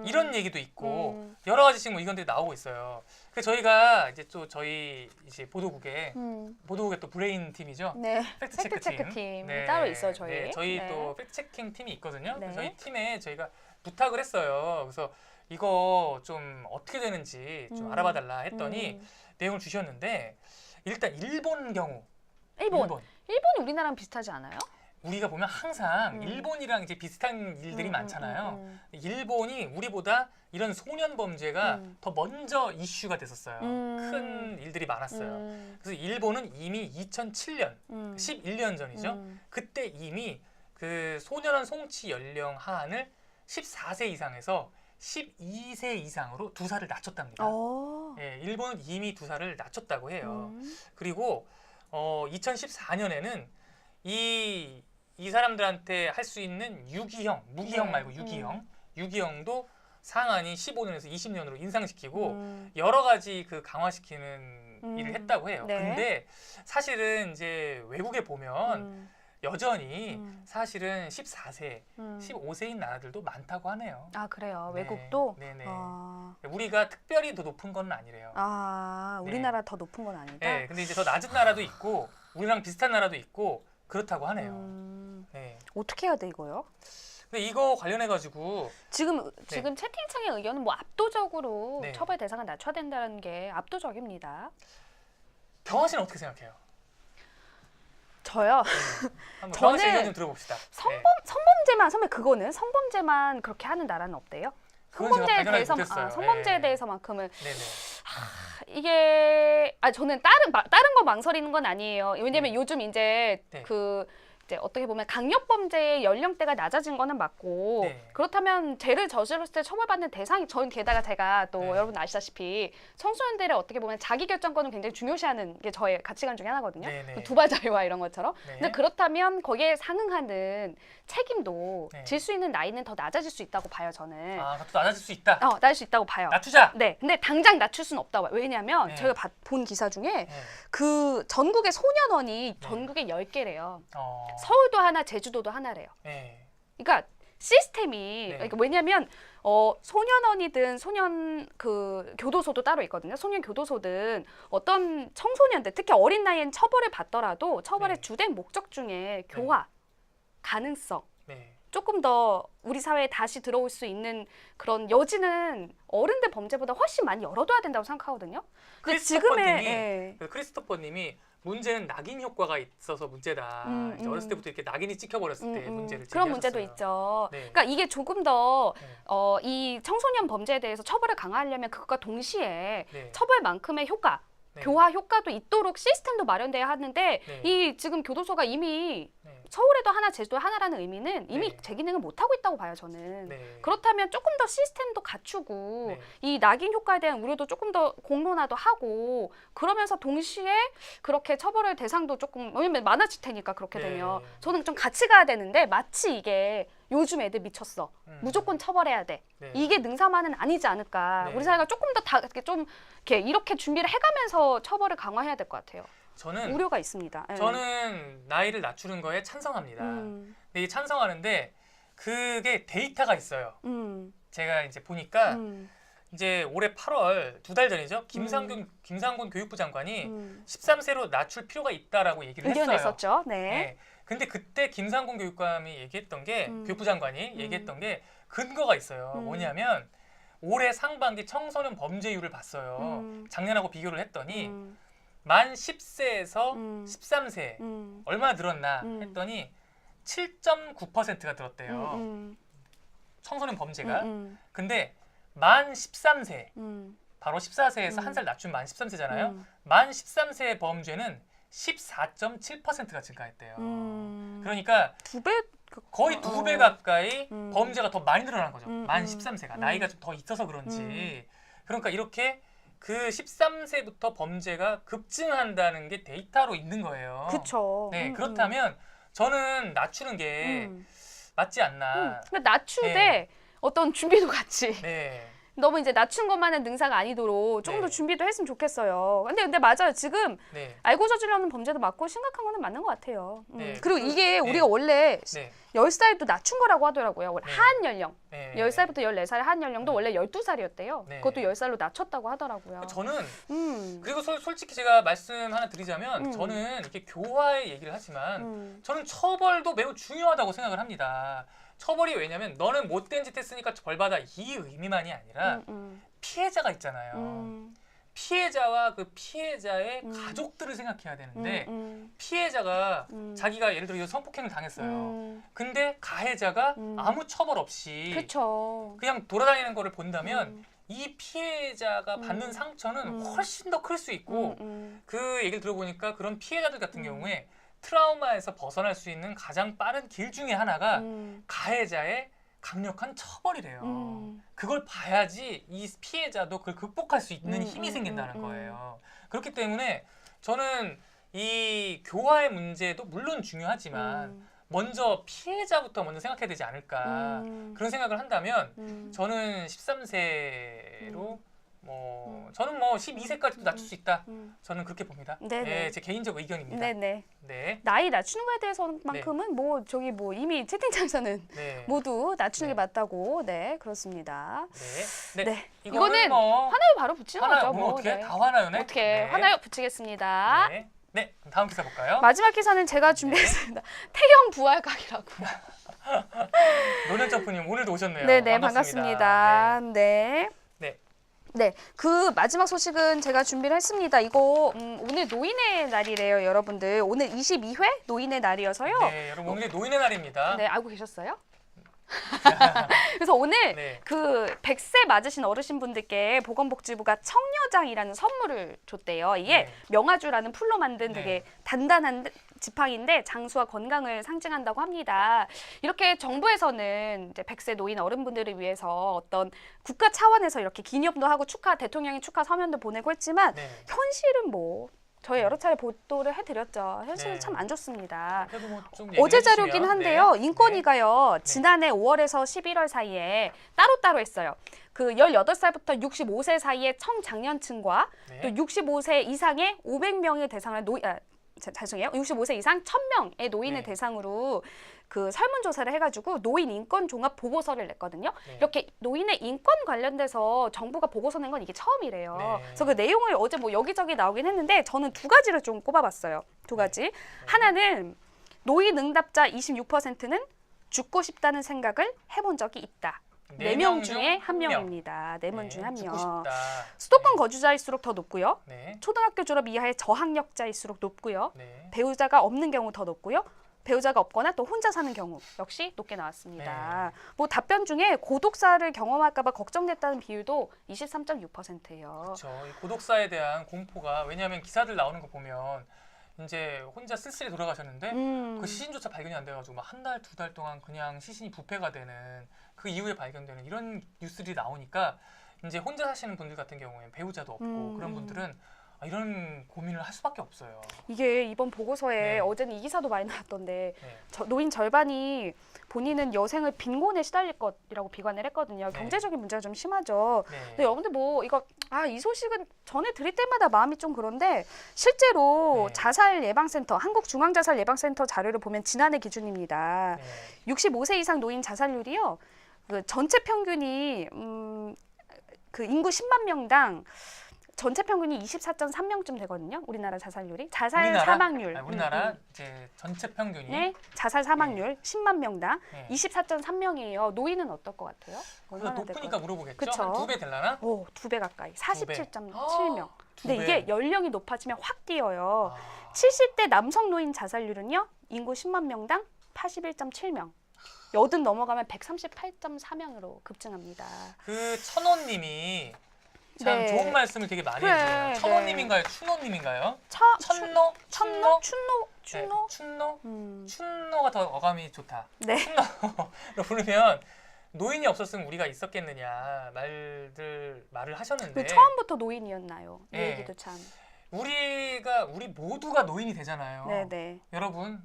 이런 얘기도 있고 여러 가지 지금 의견들이 나오고 있어요. 그래서 저희가 이제 또 저희 이제 보도국에 또 브레인 팀이죠. 네. 팩트체크 팀 네. 따로 있어요, 저희. 네, 저희 네. 또 팩트체킹 팀이 있거든요. 네. 그래서 저희 팀에 저희가 부탁을 했어요. 그래서 이거 좀 어떻게 되는지 좀 알아봐달라 했더니 내용을 주셨는데 일단 일본 경우 일본이 우리나라랑 비슷하지 않아요? 우리가 보면 항상 일본이랑 이제 비슷한 일들이 많잖아요. 일본이 우리보다 이런 소년 범죄가 더 먼저 이슈가 됐었어요. 큰 일들이 많았어요. 그래서 일본은 이미 2007년, 11년 전이죠. 그때 이미 그 소년원 송치 연령 하한을 14세 이상에서 12세 이상으로 2살을 낮췄답니다. 예, 일본은 이미 2살을 낮췄다고 해요. 그리고 2014년에는 이 사람들한테 할 수 있는 유기형, 무기형 말고 유기형도 상한이 15년에서 20년으로 인상시키고 여러 가지 그 강화시키는 일을 했다고 해요. 네. 근데 사실은 이제 외국에 보면 여전히 사실은 14세, 15세인 나라들도 많다고 하네요. 아, 그래요. 네. 외국도? 네네. 우리가 특별히 더 높은 건 아니래요. 우리나라 더 높은 건 아니다. 네, 근데 이제 더 낮은 나라도 있고 우리랑 비슷한 나라도 있고 그렇다고 하네요. 네. 어떻게 해야 돼 이거요? 근데 이거 관련해 가지고 지금 채팅창의 의견은 뭐 압도적으로 네. 처벌 대상을 낮춰야 된다는 게 압도적입니다. 경화 씨는 어떻게 생각해요? 저요. 한번 경화 씨 저는 의견 좀 들어봅시다. 성범죄만 선배 그거는 성범죄만 그렇게 하는 나라는 없대요. 그건 제가 발견하지 못했어요. 성범죄에 대해서만큼은 네네. 이게 저는 다른 거 망설이는 건 아니에요. 왜냐면 요즘 이제 네. 이제 어떻게 보면 강력범죄의 연령대가 낮아진 거는 맞고 네. 그렇다면 죄를 저질렀을 때 처벌받는 대상이 전 게다가 제가 또 네. 여러분 아시다시피 청소년들의 어떻게 보면 자기결정권을 굉장히 중요시하는 게 저의 가치관 중에 하나거든요. 네, 네. 두발 자유화 이런 것처럼. 네. 근데 그렇다면 거기에 상응하는 책임도 네. 질 수 있는 나이는 더 낮아질 수 있다고 봐요. 저는. 또 낮아질 수 있다. 낮아질 수 있다고 봐요. 낮추자. 네, 근데 당장 낮출 수는 없다고 봐요. 왜냐하면 네. 제가 본 기사 중에 네. 그 전국의 소년원이 전국에 10개래요. 서울도 하나, 제주도도 하나래요. 네. 그러니까 시스템이 네. 그러니까 왜냐하면 소년원이든 소년 그 교도소도 따로 있거든요. 소년 교도소든 어떤 청소년들 특히 어린 나이엔 처벌을 받더라도 처벌의 네. 주된 목적 중에 교화, 가능성 네. 조금 더 우리 사회에 다시 들어올 수 있는 그런 여지는 어른들 범죄보다 훨씬 많이 열어둬야 된다고 생각하거든요. 근데 크리스토퍼님이 문제는 낙인 효과가 있어서 문제다. 이제 어렸을 때부터 이렇게 낙인이 찍혀버렸을 때 문제를 제기하셨어요. 그런 문제도 있죠. 네. 그러니까 이게 조금 더 네. 이 청소년 범죄에 대해서 처벌을 강화하려면 그것과 동시에 네. 처벌만큼의 효과 네. 교화 효과도 있도록 시스템도 마련돼야 하는데 네. 이 지금 교도소가 이미 네. 서울에도 하나, 제주도에 하나라는 의미는 이미 네. 제 기능을 못 하고 있다고 봐요, 저는. 네. 그렇다면 조금 더 시스템도 갖추고 네. 이 낙인 효과에 대한 우려도 조금 더 공론화도 하고 그러면서 동시에 그렇게 처벌할 대상도 조금 왜냐면 많아질 테니까 그렇게 네. 되면 저는 좀 같이 가야 되는데 마치 이게 요즘 애들 미쳤어. 무조건 처벌해야 돼. 네. 이게 능사만은 아니지 않을까. 네. 우리 사회가 조금 더 좀 이렇게 준비를 해가면서 처벌을 강화해야 될 것 같아요. 우려가 있습니다. 네. 저는 나이를 낮추는 거에 찬성합니다. 근데 이게 찬성하는데 그게 데이터가 있어요. 제가 이제 보니까 이제 올해 8월 2달 전이죠. 김상곤 교육부 장관이 13세로 낮출 필요가 있다라고 얘기를 의견을 했어요. 냈었죠. 네. 네. 근데 그때 김상곤 교육감이 얘기했던 게 교육부 장관이 얘기했던 게 근거가 있어요. 뭐냐면 올해 상반기 청소년 범죄율을 봤어요. 작년하고 비교를 했더니 만 10세에서 13세 얼마나 늘었나 했더니 7.9%가 늘었대요. 청소년 범죄가. 근데 만 13세 바로 14세에서 한 살 낮춘 만 13세잖아요. 만 13세의 범죄는 14.7%가 증가했대요. 그러니까 거의 2배 가까이 범죄가 더 많이 늘어난 거죠. 만 13세가 나이가 좀 더 있어서 그런지. 그러니까 이렇게 그 13세부터 범죄가 급증한다는 게 데이터로 있는 거예요. 그렇죠. 네, 그렇다면 저는 낮추는 게 맞지 않나. 그러니까 낮추되 네. 어떤 준비도 같이. 네. 너무 이제 낮춘 것만은 능사가 아니도록 조금 더 준비도 했으면 좋겠어요. 근데 맞아요. 지금 네. 알고 저지르는 범죄도 맞고 심각한 거는 맞는 것 같아요. 네. 그리고 이게 우리가 원래 네. 10살도 낮춘 거라고 하더라고요. 원래 네. 하한 연령. 네. 10살부터 14살 하한 연령도 원래 12살이었대요. 네. 그것도 10살로 낮췄다고 하더라고요. 저는 음. 그리고 솔직히 제가 말씀 하나 드리자면 저는 이렇게 교화의 얘기를 하지만 저는 처벌도 매우 중요하다고 생각을 합니다. 처벌이 왜냐면 너는 못된 짓 했으니까 벌 받아 이 의미만이 아니라 피해자가 있잖아요. 피해자와 그 피해자의 가족들을 생각해야 되는데 피해자가 자기가 예를 들어 성폭행을 당했어요. 근데 가해자가 아무 처벌 없이 그쵸. 그냥 돌아다니는 거를 본다면 이 피해자가 받는 상처는 훨씬 더 클 수 있고 그 얘기를 들어보니까 그런 피해자들 같은 경우에 트라우마에서 벗어날 수 있는 가장 빠른 길 중에 하나가 가해자의 강력한 처벌이래요. 그걸 봐야지 이 피해자도 그걸 극복할 수 있는 힘이 생긴다는 거예요. 그렇기 때문에 저는 이 교화의 문제도 물론 중요하지만 먼저 피해자부터 먼저 생각해야 되지 않을까 그런 생각을 한다면 저는 13세로 저는 12세까지도 낮출 수 있다. 저는 그렇게 봅니다. 네, 제 개인적 의견입니다. 네네. 네. 나이 낮추는 거에 대해서만큼은 이미 채팅창에서는 네. 모두 낮추는 네. 게 맞다고 그렇습니다. 네. 네. 이거는 하나요 바로 붙이는 하나 거죠. 어떻게 다 하나요네. 어떻게 네. 하나요 붙이겠습니다. 네. 네. 다음 기사 볼까요? 마지막 기사는 제가 준비했습니다. 태경 부활각이라고. 노년점프님 오늘도 오셨네요. 네네 반갑습니다. 네. 네. 네, 그 마지막 소식은 제가 준비를 했습니다. 이거 오늘 노인의 날이래요, 여러분들. 오늘 22회 노인의 날이어서요. 네, 여러분 오늘이 노인의 날입니다. 네, 알고 계셨어요? 그래서 오늘 네. 그 100세 맞으신 어르신분들께 보건복지부가 청려장이라는 선물을 줬대요. 이게 네. 명아주라는 풀로 만든 네. 되게 단단한 지팡이인데 장수와 건강을 상징한다고 합니다. 이렇게 정부에서는 이제 100세 노인 어른분들을 위해서 어떤 국가 차원에서 이렇게 기념도 하고 대통령이 축하 서면도 보내고 했지만 네. 현실은 저희 여러 차례 보도를 해드렸죠. 현실은 네. 참 안 좋습니다. 그래도 좀 어제 얘기해 자료긴 주시면. 한데요. 네. 인권위가요. 지난해 5월에서 11월 사이에 따로따로 했어요. 그 18살부터 65세 사이의 청장년층과 네. 또 65세 이상의 500명의 대상을 65세 이상 1000명의 노인을 네. 대상으로 그 설문조사를 해가지고 노인 인권 종합 보고서를 냈거든요. 네. 이렇게 노인의 인권 관련돼서 정부가 보고서 낸 건 이게 처음이래요. 네. 그래서 그 내용을 어제 여기저기 나오긴 했는데 저는 두 가지를 좀 꼽아봤어요. 두 가지. 하나는 노인 응답자 26%는 죽고 싶다는 생각을 해본 적이 있다. 4명 중에 1명입니다. 4명 중에 1명. 죽고 싶다. 수도권 거주자일수록 더 높고요. 네. 초등학교 졸업 이하의 저학력자일수록 높고요. 네. 배우자가 없는 경우 더 높고요. 배우자가 없거나 또 혼자 사는 경우 역시 높게 나왔습니다. 네. 뭐 답변 중에 고독사를 경험할까 봐 걱정됐다는 비율도 23.6%예요. 그렇죠. 이 고독사에 대한 공포가 왜냐하면 기사들 나오는 거 보면 이제 혼자 쓸쓸히 돌아가셨는데 그 시신조차 발견이 안 돼가지고 막 한 달, 두 달 동안 그냥 시신이 부패가 되는 그 이후에 발견되는 이런 뉴스들이 나오니까 이제 혼자 사시는 분들 같은 경우에는 배우자도 없고 그런 분들은 이런 고민을 할 수밖에 없어요. 이게 이번 보고서에 네. 어제는 이 기사도 많이 나왔던데 네. 노인 절반이 본인은 여생을 빈곤에 시달릴 것이라고 비관을 했거든요. 네. 경제적인 문제가 좀 심하죠. 네. 근데 여러분들 뭐 이거 이 소식은 전해 드릴 때마다 마음이 좀 그런데 실제로 네. 자살 예방센터 한국중앙자살 예방센터 자료를 보면 지난해 기준입니다. 네. 65세 이상 노인 자살률이요. 그 전체 평균이 그 인구 10만 명당 전체 평균이 24.3명쯤 되거든요. 우리나라 자살률이. 자살 우리나라? 사망률. 우리나라 이제 전체 평균이 네, 자살 사망률 10만 명당 네. 24.3명이에요. 노인은 어떨 것 같아요? 그보다 높으니까 물어보겠죠? 그쵸. 한 2배 되려나? 오, 2배 가까이. 47.7명. 두 근데 배. 이게 연령이 높아지면 확 뛰어요. 아, 70대 남성 노인 자살률은요. 인구 10만 명당 81.7명. 80 넘어가면 138.4명으로 급증합니다. 그 천호님이 참 네. 좋은 말씀을 되게 많이 그래, 해주세요. 천호님인가요? 춘호님인가요? 춘노? 춘노? 춘노? 네, 춘노? 음. 춘노가 더 어감이 좋다. 네. 춘노로 부르면 노인이 없었으면 우리가 있었겠느냐 말을 하셨는데 그 처음부터 노인이었나요? 이 네. 얘기도 참. 우리 모두가 노인이 되잖아요. 네네. 여러분,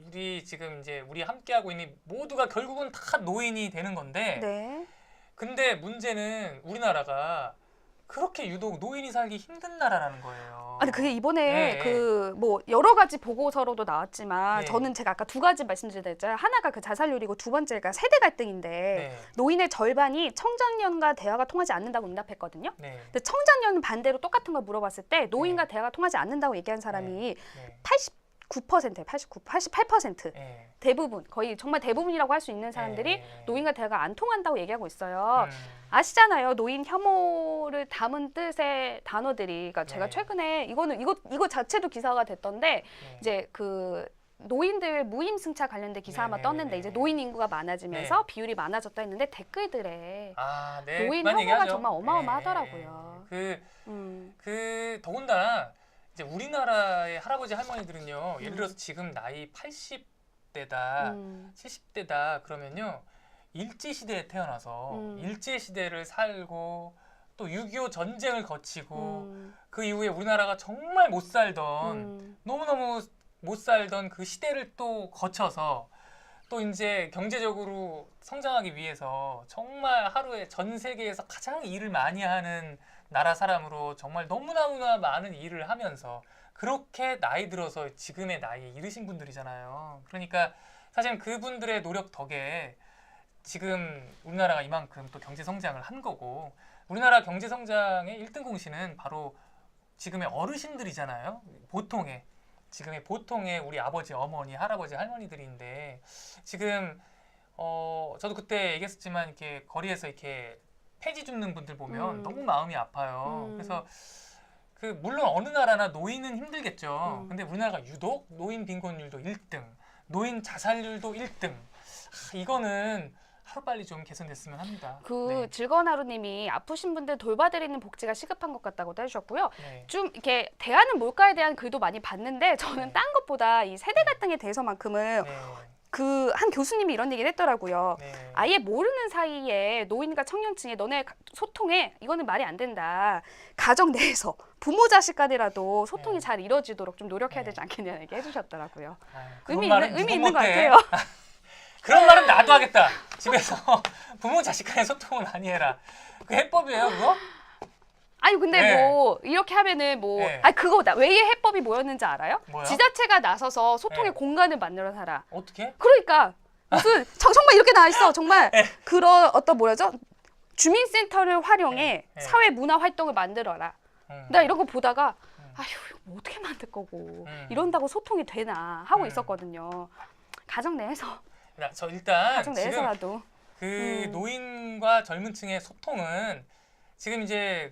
우리 지금 이제 우리 함께하고 있는 모두가 결국은 다 노인이 되는 건데 네. 근데 문제는 우리나라가 그렇게 유독 노인이 살기 힘든 나라라는 거예요. 아니 그게 이번에 네. 그 뭐 여러 가지 보고서로도 나왔지만 네. 저는 제가 아까 두 가지 말씀드렸잖아요. 하나가 그 자살률이고 두 번째가 세대 갈등인데 네. 노인의 절반이 청장년과 대화가 통하지 않는다고 응답했거든요. 네. 근데 청장년은 반대로 똑같은 걸 물어봤을 때 노인과 대화가 통하지 않는다고 얘기한 사람이 네. 89%, 88% 네. 대부분 거의 정말 대부분이라고 할 수 있는 사람들이 네. 노인과 대화가 안 통한다고 얘기하고 있어요. 음. 아시잖아요. 노인 혐오를 담은 뜻의 단어들이. 그러니까 제가 네. 최근에 이거 자체도 기사가 됐던데 네. 이제 그 노인들 무임승차 관련된 기사 아마 네, 떴는데 네, 이제 네. 노인 인구가 많아지면서 비율이 많아졌다 했는데 댓글들에 아, 네. 노인 그만 혐오가 얘기하죠. 정말 어마어마하더라고요. 그 더군다나 이제 우리나라의 할아버지 할머니들은요. 예를 들어서 지금 나이 80대다, 70대다 그러면요. 일제시대에 태어나서 일제시대를 살고 또 6.25 전쟁을 거치고 그 이후에 우리나라가 정말 못 살던 너무너무 못 살던 그 시대를 또 거쳐서 또 이제 경제적으로 성장하기 위해서 정말 하루에 전 세계에서 가장 일을 많이 하는 나라 사람으로 정말 너무나 많은 일을 하면서 그렇게 나이 들어서 지금의 나이에 이르신 분들이잖아요. 그러니까 사실 그분들의 노력 덕에 지금 우리나라가 이만큼 또 경제 성장을 한 거고 우리나라 경제 성장의 1등 공신은 바로 지금의 어르신들이잖아요. 지금의 보통의 우리 아버지, 어머니, 할아버지, 할머니들인데 지금 저도 그때 얘기했었지만 이렇게 거리에서 이렇게 폐지 줍는 분들 보면 너무 마음이 아파요. 그래서 물론 어느 나라나 노인은 힘들겠죠. 근데 우리나라가 유독 노인 빈곤율도 1등, 노인 자살률도 1등. 이거는 하루빨리 좀 개선됐으면 합니다. 네. 즐거운 하루님이 아프신 분들 돌봐드리는 복지가 시급한 것 같다고도 해주셨고요. 네. 좀 이렇게 대안은 뭘까에 대한 글도 많이 봤는데 저는 네. 딴 것보다 이 세대 갈등에 대해서만큼은 네. 그 한 교수님이 이런 얘기를 했더라고요. 네. 아예 모르는 사이에 노인과 청년층의 너네 소통에 이거는 말이 안 된다. 가정 내에서 부모 자식 간이라도 소통이 네. 잘 이루어지도록 좀 노력해야 네. 되지 않겠냐는 얘기 해주셨더라고요. 그런 말은 의미 누구 있는 것 못해? 같아요. 그런 말은 나도 하겠다. 집에서 부모 자식 간의 소통을 많이 해라. 그 해법이에요, 그거? 아니 근데 네. 뭐 이렇게 하면은 뭐 네. 아니 그거다. 왜 이 해법이 뭐였는지 알아요? 뭐요? 지자체가 나서서 소통의 네. 공간을 만들어 놔라. 어떻게? 그러니까 무슨 정말 이렇게 나와 있어. 정말 네. 그런 어떤 뭐라죠? 주민센터를 활용해 네. 사회 문화 활동을 만들어라. 나 이런 거 보다가 아휴 이거 뭐 어떻게 만들 거고 이런다고 소통이 되나 하고 있었거든요. 가정 내에서 저 일단 가정 지금 내에서라도 그 노인과 젊은 층의 소통은 지금 이제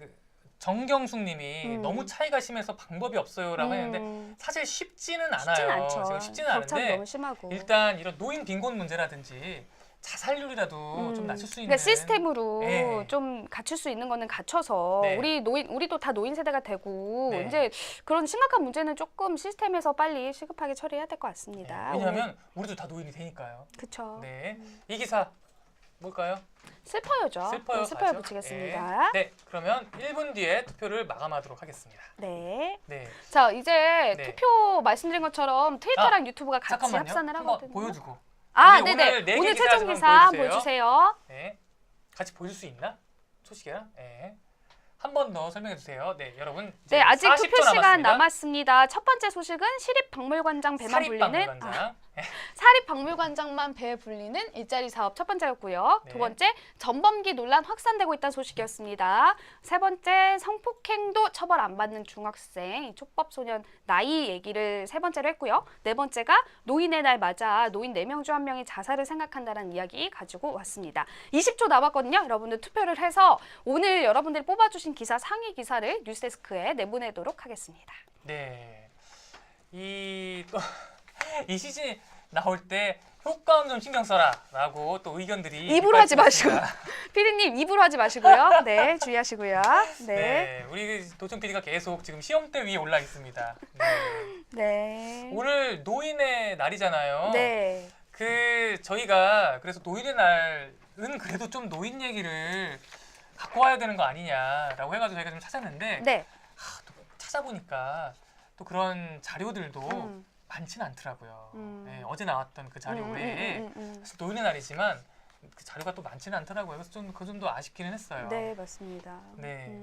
정경숙님이 너무 차이가 심해서 방법이 없어요라고 했는데 사실 쉽지는 않아요. 지금 쉽지는 않은데 너무 심하고. 일단 이런 노인 빈곤 문제라든지 자살률이라도 좀 낮출 수 있는 그러니까 시스템으로 네. 좀 갖출 수 있는 거는 갖춰서 네. 우리도 다 노인 세대가 되고 네. 이제 그런 심각한 문제는 조금 시스템에서 빨리 시급하게 처리해야 될 것 같습니다. 왜냐하면 우리도 다 노인이 되니까요. 그렇죠. 네, 이 기사 뭘까요? 슬퍼요죠. 슬퍼요. 슬퍼요 가죠. 붙이겠습니다. 네, 그러면 1분 뒤에 투표를 마감하도록 하겠습니다. 네. 네, 자 이제 네. 투표 말씀드린 것처럼 트위터랑 유튜브가 같이 잠깐만요. 합산을 한번 하거든요. 보여주고. 아, 우리 네네. 오늘 네개 오늘 기사 최종 좀 기사 보여주세요. 보여주세요. 네, 같이 보여줄 수 있나? 소식이랑. 네. 한 번 더 설명해 주세요. 네, 여러분. 이제 네, 아직 40초 투표 시간 남았습니다. 남았습니다. 첫 번째 소식은 시립박물관장 배만 불리는 사립박물관장. 사립박물관장만 배 불리는 일자리 사업 첫 번째였고요. 네. 두 번째 전범기 논란 확산되고 있다는 소식이었습니다. 세 번째 성폭행도 처벌 안 받는 중학생 이 촉법 소년 나이 얘기를 세 번째로 했고요. 네 번째가 노인의 날 맞아 노인 4명 중 1명이 자살을 생각한다는 이야기 가지고 왔습니다. 20초 남았거든요. 여러분들 투표를 해서 오늘 여러분들이 뽑아주신 기사 상위 기사를 뉴스데스크에 내보내도록 하겠습니다. 네. 이 시즌 나올 때 효과음 좀 신경 써라라고 또 의견들이 입으로 하지 마시고 있습니다. 피디님 입으로 하지 마시고요. 네, 주의하시고요. 네. 네, 우리 도청 PD가 계속 지금 시험대 위에 올라 있습니다. 네. 네. 오늘 노인의 날이잖아요. 네. 저희가 그래서 노인의 날은 그래도 좀 노인 얘기를 갖고 와야 되는 거 아니냐라고 해가지고 저희가 좀 찾았는데 네. 또 찾아보니까 또 그런 자료들도 음. 많지는 않더라고요. 네, 어제 나왔던 그 자료 외에 음. 사실 노인의 날이지만 그 자료가 또 많지는 않더라고요. 그래서 좀 그 점도 아쉽기는 했어요. 네, 맞습니다. 네.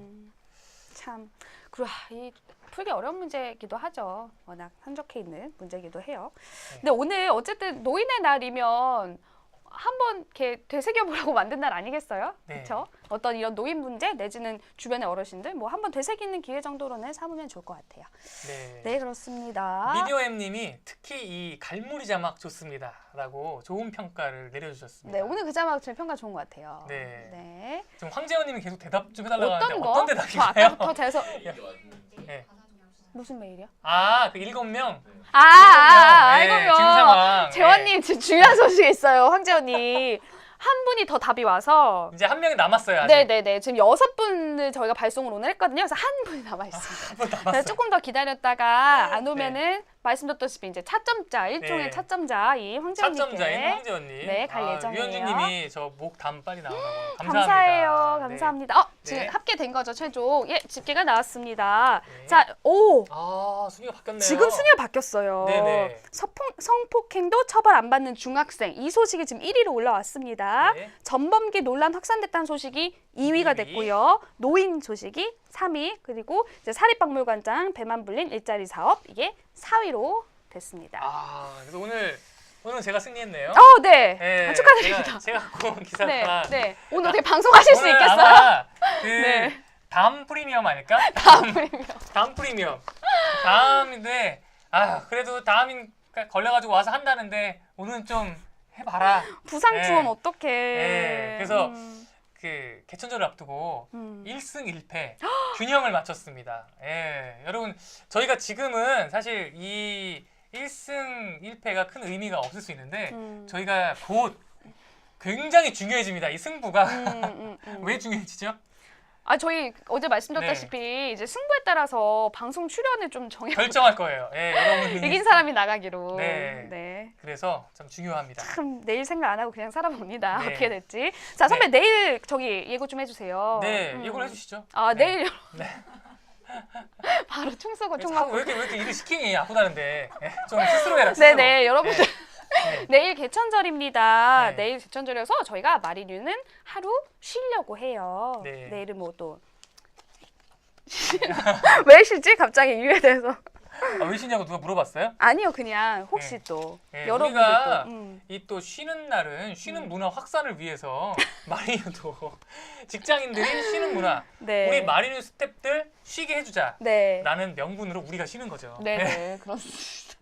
참 그리고 이 풀기 어려운 문제이기도 하죠. 워낙 산적해 있는 문제이기도 해요. 네. 근데 오늘 어쨌든 노인의 날이면 한번 이렇게 되새겨보라고 만든 날 아니겠어요? 네. 그렇죠? 어떤 이런 노인 문제 내지는 주변의 어르신들 뭐 한번 되새기는 기회 정도로는 삼으면 좋을 것 같아요. 네. 네, 그렇습니다. 미디어엠님이 특히 이 갈무리 자막 좋습니다라고 좋은 평가를 내려주셨습니다. 네, 오늘 그 자막 제 평가 좋은 것 같아요. 네. 네. 지금 황재원님이 계속 대답 좀 해달라고 어떤 하는데 거? 어떤 저 대답인가요? 아까부터 계속 이게 왔는데 네. 무슨 메일이요? 아, 그 7명. 아이고요. 지금 상황. 재원님 지금 중요한 소식이 있어요. 황재원님. 한 분이 더 답이 와서 이제 한 명이 남았어요. 아직. 네네네 지금 6분을 저희가 발송을 오늘 했거든요. 그래서 한 분이 남아 있습니다. 한분 그래서 남았어요. 조금 더 기다렸다가 안 오면은 말씀드렸다시피 이제 차점자 일종의 네. 차점자 이 황재원님께 차점자인 황재원님. 네, 갈 예정이에요. 유현주님이 저 목 담 빨리 나오라고 감사합니다. 감사해요. 네. 감사합니다. 지금 네. 합계된 거죠 최종. 예, 집계가 나왔습니다. 네. 자, 오. 아, 순위가 바뀌었네요. 지금 순위가 바뀌었어요. 네네. 성폭행도 처벌 안 받는 중학생 이 소식이 지금 1위로 올라왔습니다. 네. 전범기 논란 확산됐다는 소식이 2위가 2위. 됐고요. 노인 소식이 3위 그리고 이제 사립박물관장 배만 불린 일자리 사업 이게 4위로 됐습니다. 아, 그래서 오늘은 제가 승리했네요. 네. 네, 축하드립니다. 제가 갖고 온 네, 기사가 네. 오늘 어떻게 방송하실 수 오늘 있겠어요? 아마 그 네. 다음 프리미엄 아닐까? 다음이면. 다음 프리미엄. 다음인데 그래도 다음인 걸려가지고 와서 한다는데 오늘은 좀 해봐라. 부상 네. 투혼 어떡해. 네, 그래서 그 개천절을 앞두고 1승 1패 균형을 맞췄습니다. 예, 여러분 저희가 지금은 사실 이 1승 1패가 큰 의미가 없을 수 있는데 저희가 곧 굉장히 중요해집니다. 이 승부가 왜 중요해지죠? 저희 어제 말씀드렸다시피 이제 승부에 따라서 방송 출연을 좀 결정할 거예요. 예, 여러분 이긴 사람이 나가기로. 네. 네. 그래서 참 중요합니다. 참 내일 생각 안 하고 그냥 살아봅니다. 네. 어떻게 될지. 자, 선배 내일 저기 예고 좀 해주세요. 네, 예고를 해주시죠. 아, 네. 내일 네. 바로 총 쏘고 총 자꾸 맞고. 왜 이렇게 일을 시키니 아프다는데 예, 좀 스스로 해라. 스스로. 네네, 여러분들. 네. 내일 개천절입니다. 네. 내일 개천절이어서 저희가 마리뉴는 하루 쉬려고 해요. 네. 내일은 뭐 또. 왜 쉬지? 갑자기 이유에 대해서. 왜 쉬냐고 누가 물어봤어요? 아니요, 그냥 혹시 네. 또 네, 여러분들 우리가 또. 이 또 쉬는 날은 쉬는 문화 확산을 위해서 마리뉴도 직장인들이 쉬는 문화 네. 우리 마리뉴 스태프들 쉬게 해주자라는 네. 명분으로 우리가 쉬는 거죠. 네네, 그렇습니다.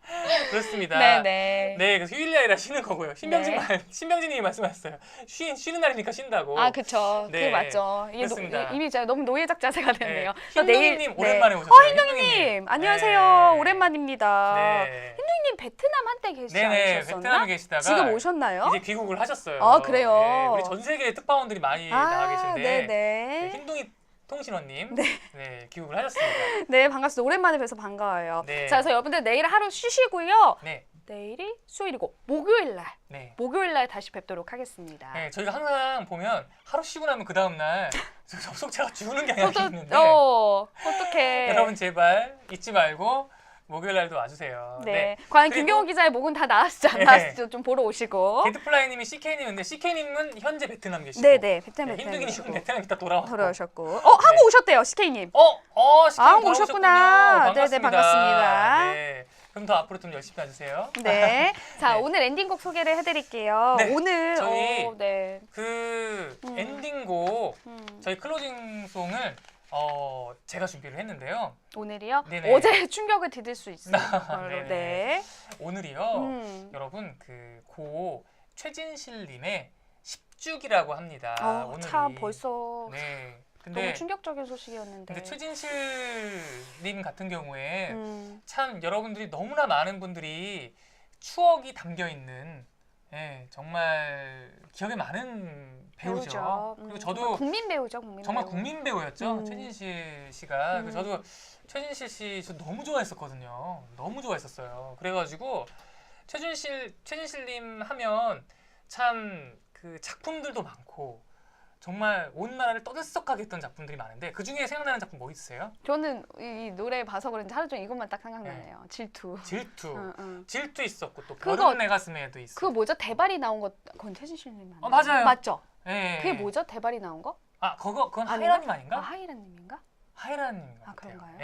그렇습니다. 네네. 네, 그래서 휴일이 아니라 쉬는 거고요. 신병진님이 말씀하셨어요. 쉬는 날이니까 쉰다고. 아, 그쵸. 네, 그게 맞죠. 이게 그렇습니다. 이미 제가 너무 노예적 자세가 됐네요. 흰둥이님 네. 오랜만에 오셨어요. 흰둥이님 안녕하세요. 네. 오랜만입니다. 네. 흰둥이님 베트남 한때 계시지 네네, 않으셨었나? 베트남에 계시다가 지금 오셨나요? 이제 귀국을 하셨어요. 아, 그래요? 네, 우리 전 세계 특파원들이 많이 나와 계신데 네네. 네, 흰둥이 통신원님 네, 귀국을 하셨습니다. 네, 반갑습니다. 오랜만에 뵈서 반가워요. 네. 자, 그래서 여러분들 내일 하루 쉬시고요. 네, 내일이 수요일이고 목요일 네. 날 다시 뵙도록 하겠습니다. 네, 저희가 항상 보면 하루 쉬고 나면 그 다음 날 접속자가 죽는 경향이 있는데 어떡해. 여러분 제발 잊지 말고 목요일 날도 와주세요. 네. 과연 그리고- 김경호 기자의 목은 다 나았을지 안 나았을지 좀 보러 오시고. 게트플라이님이 CK님인데 CK님은 현재 베트남 계시고 네네. 베트남 흰둥이님은 베트남 있다 돌아왔고 돌아오셨고. 한국 오셨대요, CK님. CK님 한국 오셨구나. 네네, 반갑습니다. 네. 그럼 더 앞으로 좀 열심히 해주세요. 네. 자, 네. 오늘 엔딩곡 소개를 해드릴게요. 네. 오늘 저희 네. 그 음. 엔딩곡 저희 클로징송을 제가 준비를 했는데요. 오늘이요? 네네. 어제 충격을 디딜 수 있어요. 네네. 네. 오늘이요. 여러분 고 최진실님의 10주기라고 합니다. 오늘이. 참 벌써 네. 너무 근데 충격적인 소식이었는데. 최진실님 같은 경우에 음. 참 여러분들이 너무나 많은 분들이 추억이 담겨 있는 정말 기억에 많은 배우죠. 그리고 저도 정말 국민 배우죠, 국민 정말 배우. 국민 배우였죠. 최진실 씨가. 그래서 음. 저도 최진실 씨 너무 좋아했었거든요. 너무 좋아했었어요. 그래가지고 최진실님 하면 참 그 작품들도 많고 정말 온 나라를 떠들썩하게 했던 작품들이 많은데 그 중에 생각나는 작품 뭐 있으세요? 저는 이 노래 봐서 그런지 하루 종일 이것만 딱 생각나네요. 질투. 질투. 질투 있었고 또 그거- 별은 내 가슴에도 있었고. 그거 뭐죠? 대발이 나온 거 그건 최진실님 맞나요? 맞아요. 맞죠? 네. 그게 뭐죠? 대발이 나온 거? 그건 아닌가? 하이라님 아닌가? 하이라님인가? 하이라님 같아요. 그런가요?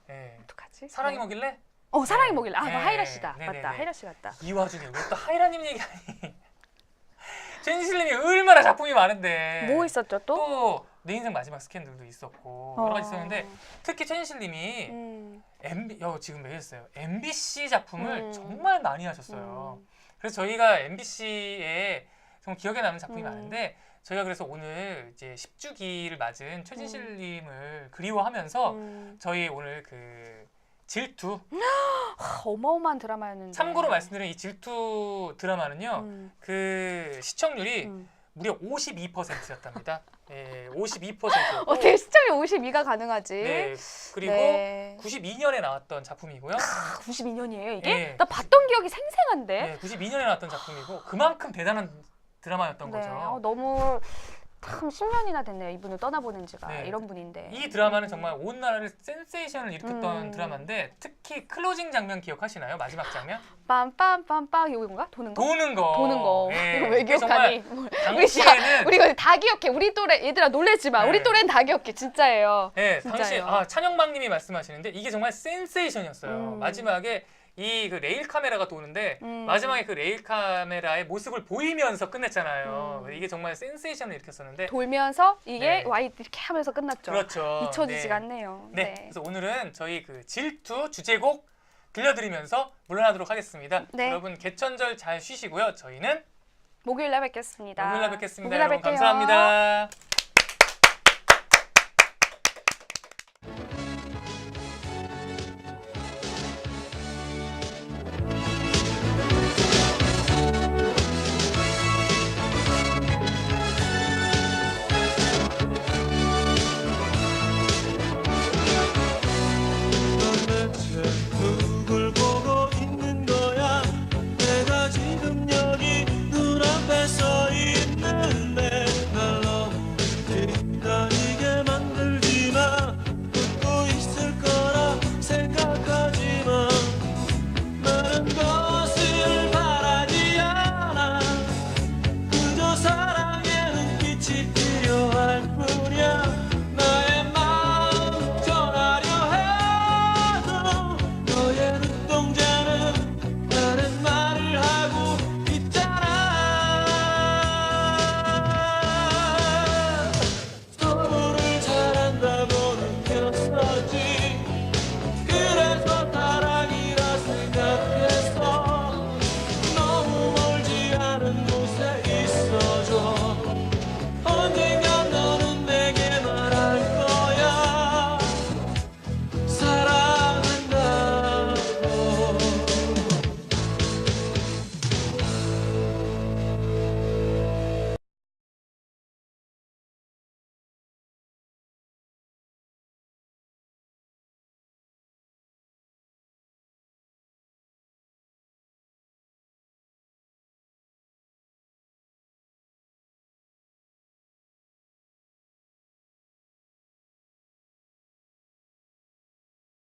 예. 어떡하지? 사랑이 뭐길래? 사랑이 뭐길래? 그거 네. 하이라 씨다. 네네네. 맞다. 하이라 씨 같다. 이 와중에 왜 또 하이라님 얘기하니? 최진실님이 얼마나 작품이 많은데. 뭐 있었죠 또? 또 내 인생 마지막 스캔들도 있었고 여러 가지 있었는데 특히 최진실님이 음. 지금 얘기했어요. MBC 작품을 음. 정말 많이 하셨어요. 그래서 저희가 MBC에 정말 기억에 남는 작품이 많은데 저희가 그래서 오늘 이제 10주기를 맞은 최진실님을 그리워하면서 저희 오늘 그 질투 어마어마한 드라마였는데. 참고로 말씀드리면 이 질투 드라마는요 그 시청률이 음. 무려 52%였답니다. 52%. 어떻게 시청이 52가 가능하지? 네. 그리고 네. 92년에 나왔던 작품이고요. 92년이에요 이게? 네. 나 봤던 기억이 생생한데. 네, 92년에 나왔던 작품이고 그만큼 대단한 드라마였던 네. 거죠. 너무 참 10년이나 됐네요. 이분을 떠나보낸 지가 네. 이런 분인데. 이 드라마는 정말 온 나라를 센세이션을 일으켰던 음. 드라마인데 특히 클로징 장면 기억하시나요? 마지막 장면? 빰빰빰빰 이건가? 도는 거? 도는 거. 도는 거. 예. 이거 왜 그게 기억하니? 정말 우리 진짜 당시에는 우리 이거 다 기억해. 우리 또래 얘들아 놀래지 마. 네. 우리 또래는 다 기억해. 진짜예요. 네, 진짜요. 당시 찬영방님이 말씀하시는데 이게 정말 센세이션이었어요. 음. 마지막에 이 그 레일 카메라가 도는데 마지막에 그 레일 카메라의 모습을 보이면서 끝냈잖아요. 이게 정말 센세이션을 일으켰었는데 돌면서 이게 네. 와이 이렇게 하면서 끝났죠. 그렇죠. 잊혀지지가 네. 않네요. 네. 그래서 오늘은 저희 그 질투 주제곡 들려드리면서 물러나도록 하겠습니다. 네. 여러분 개천절 잘 쉬시고요. 저희는 목요일 날 뵙겠습니다. 목요일 날 뵙겠습니다. 목요일 날 여러분 뵐게요. 감사합니다.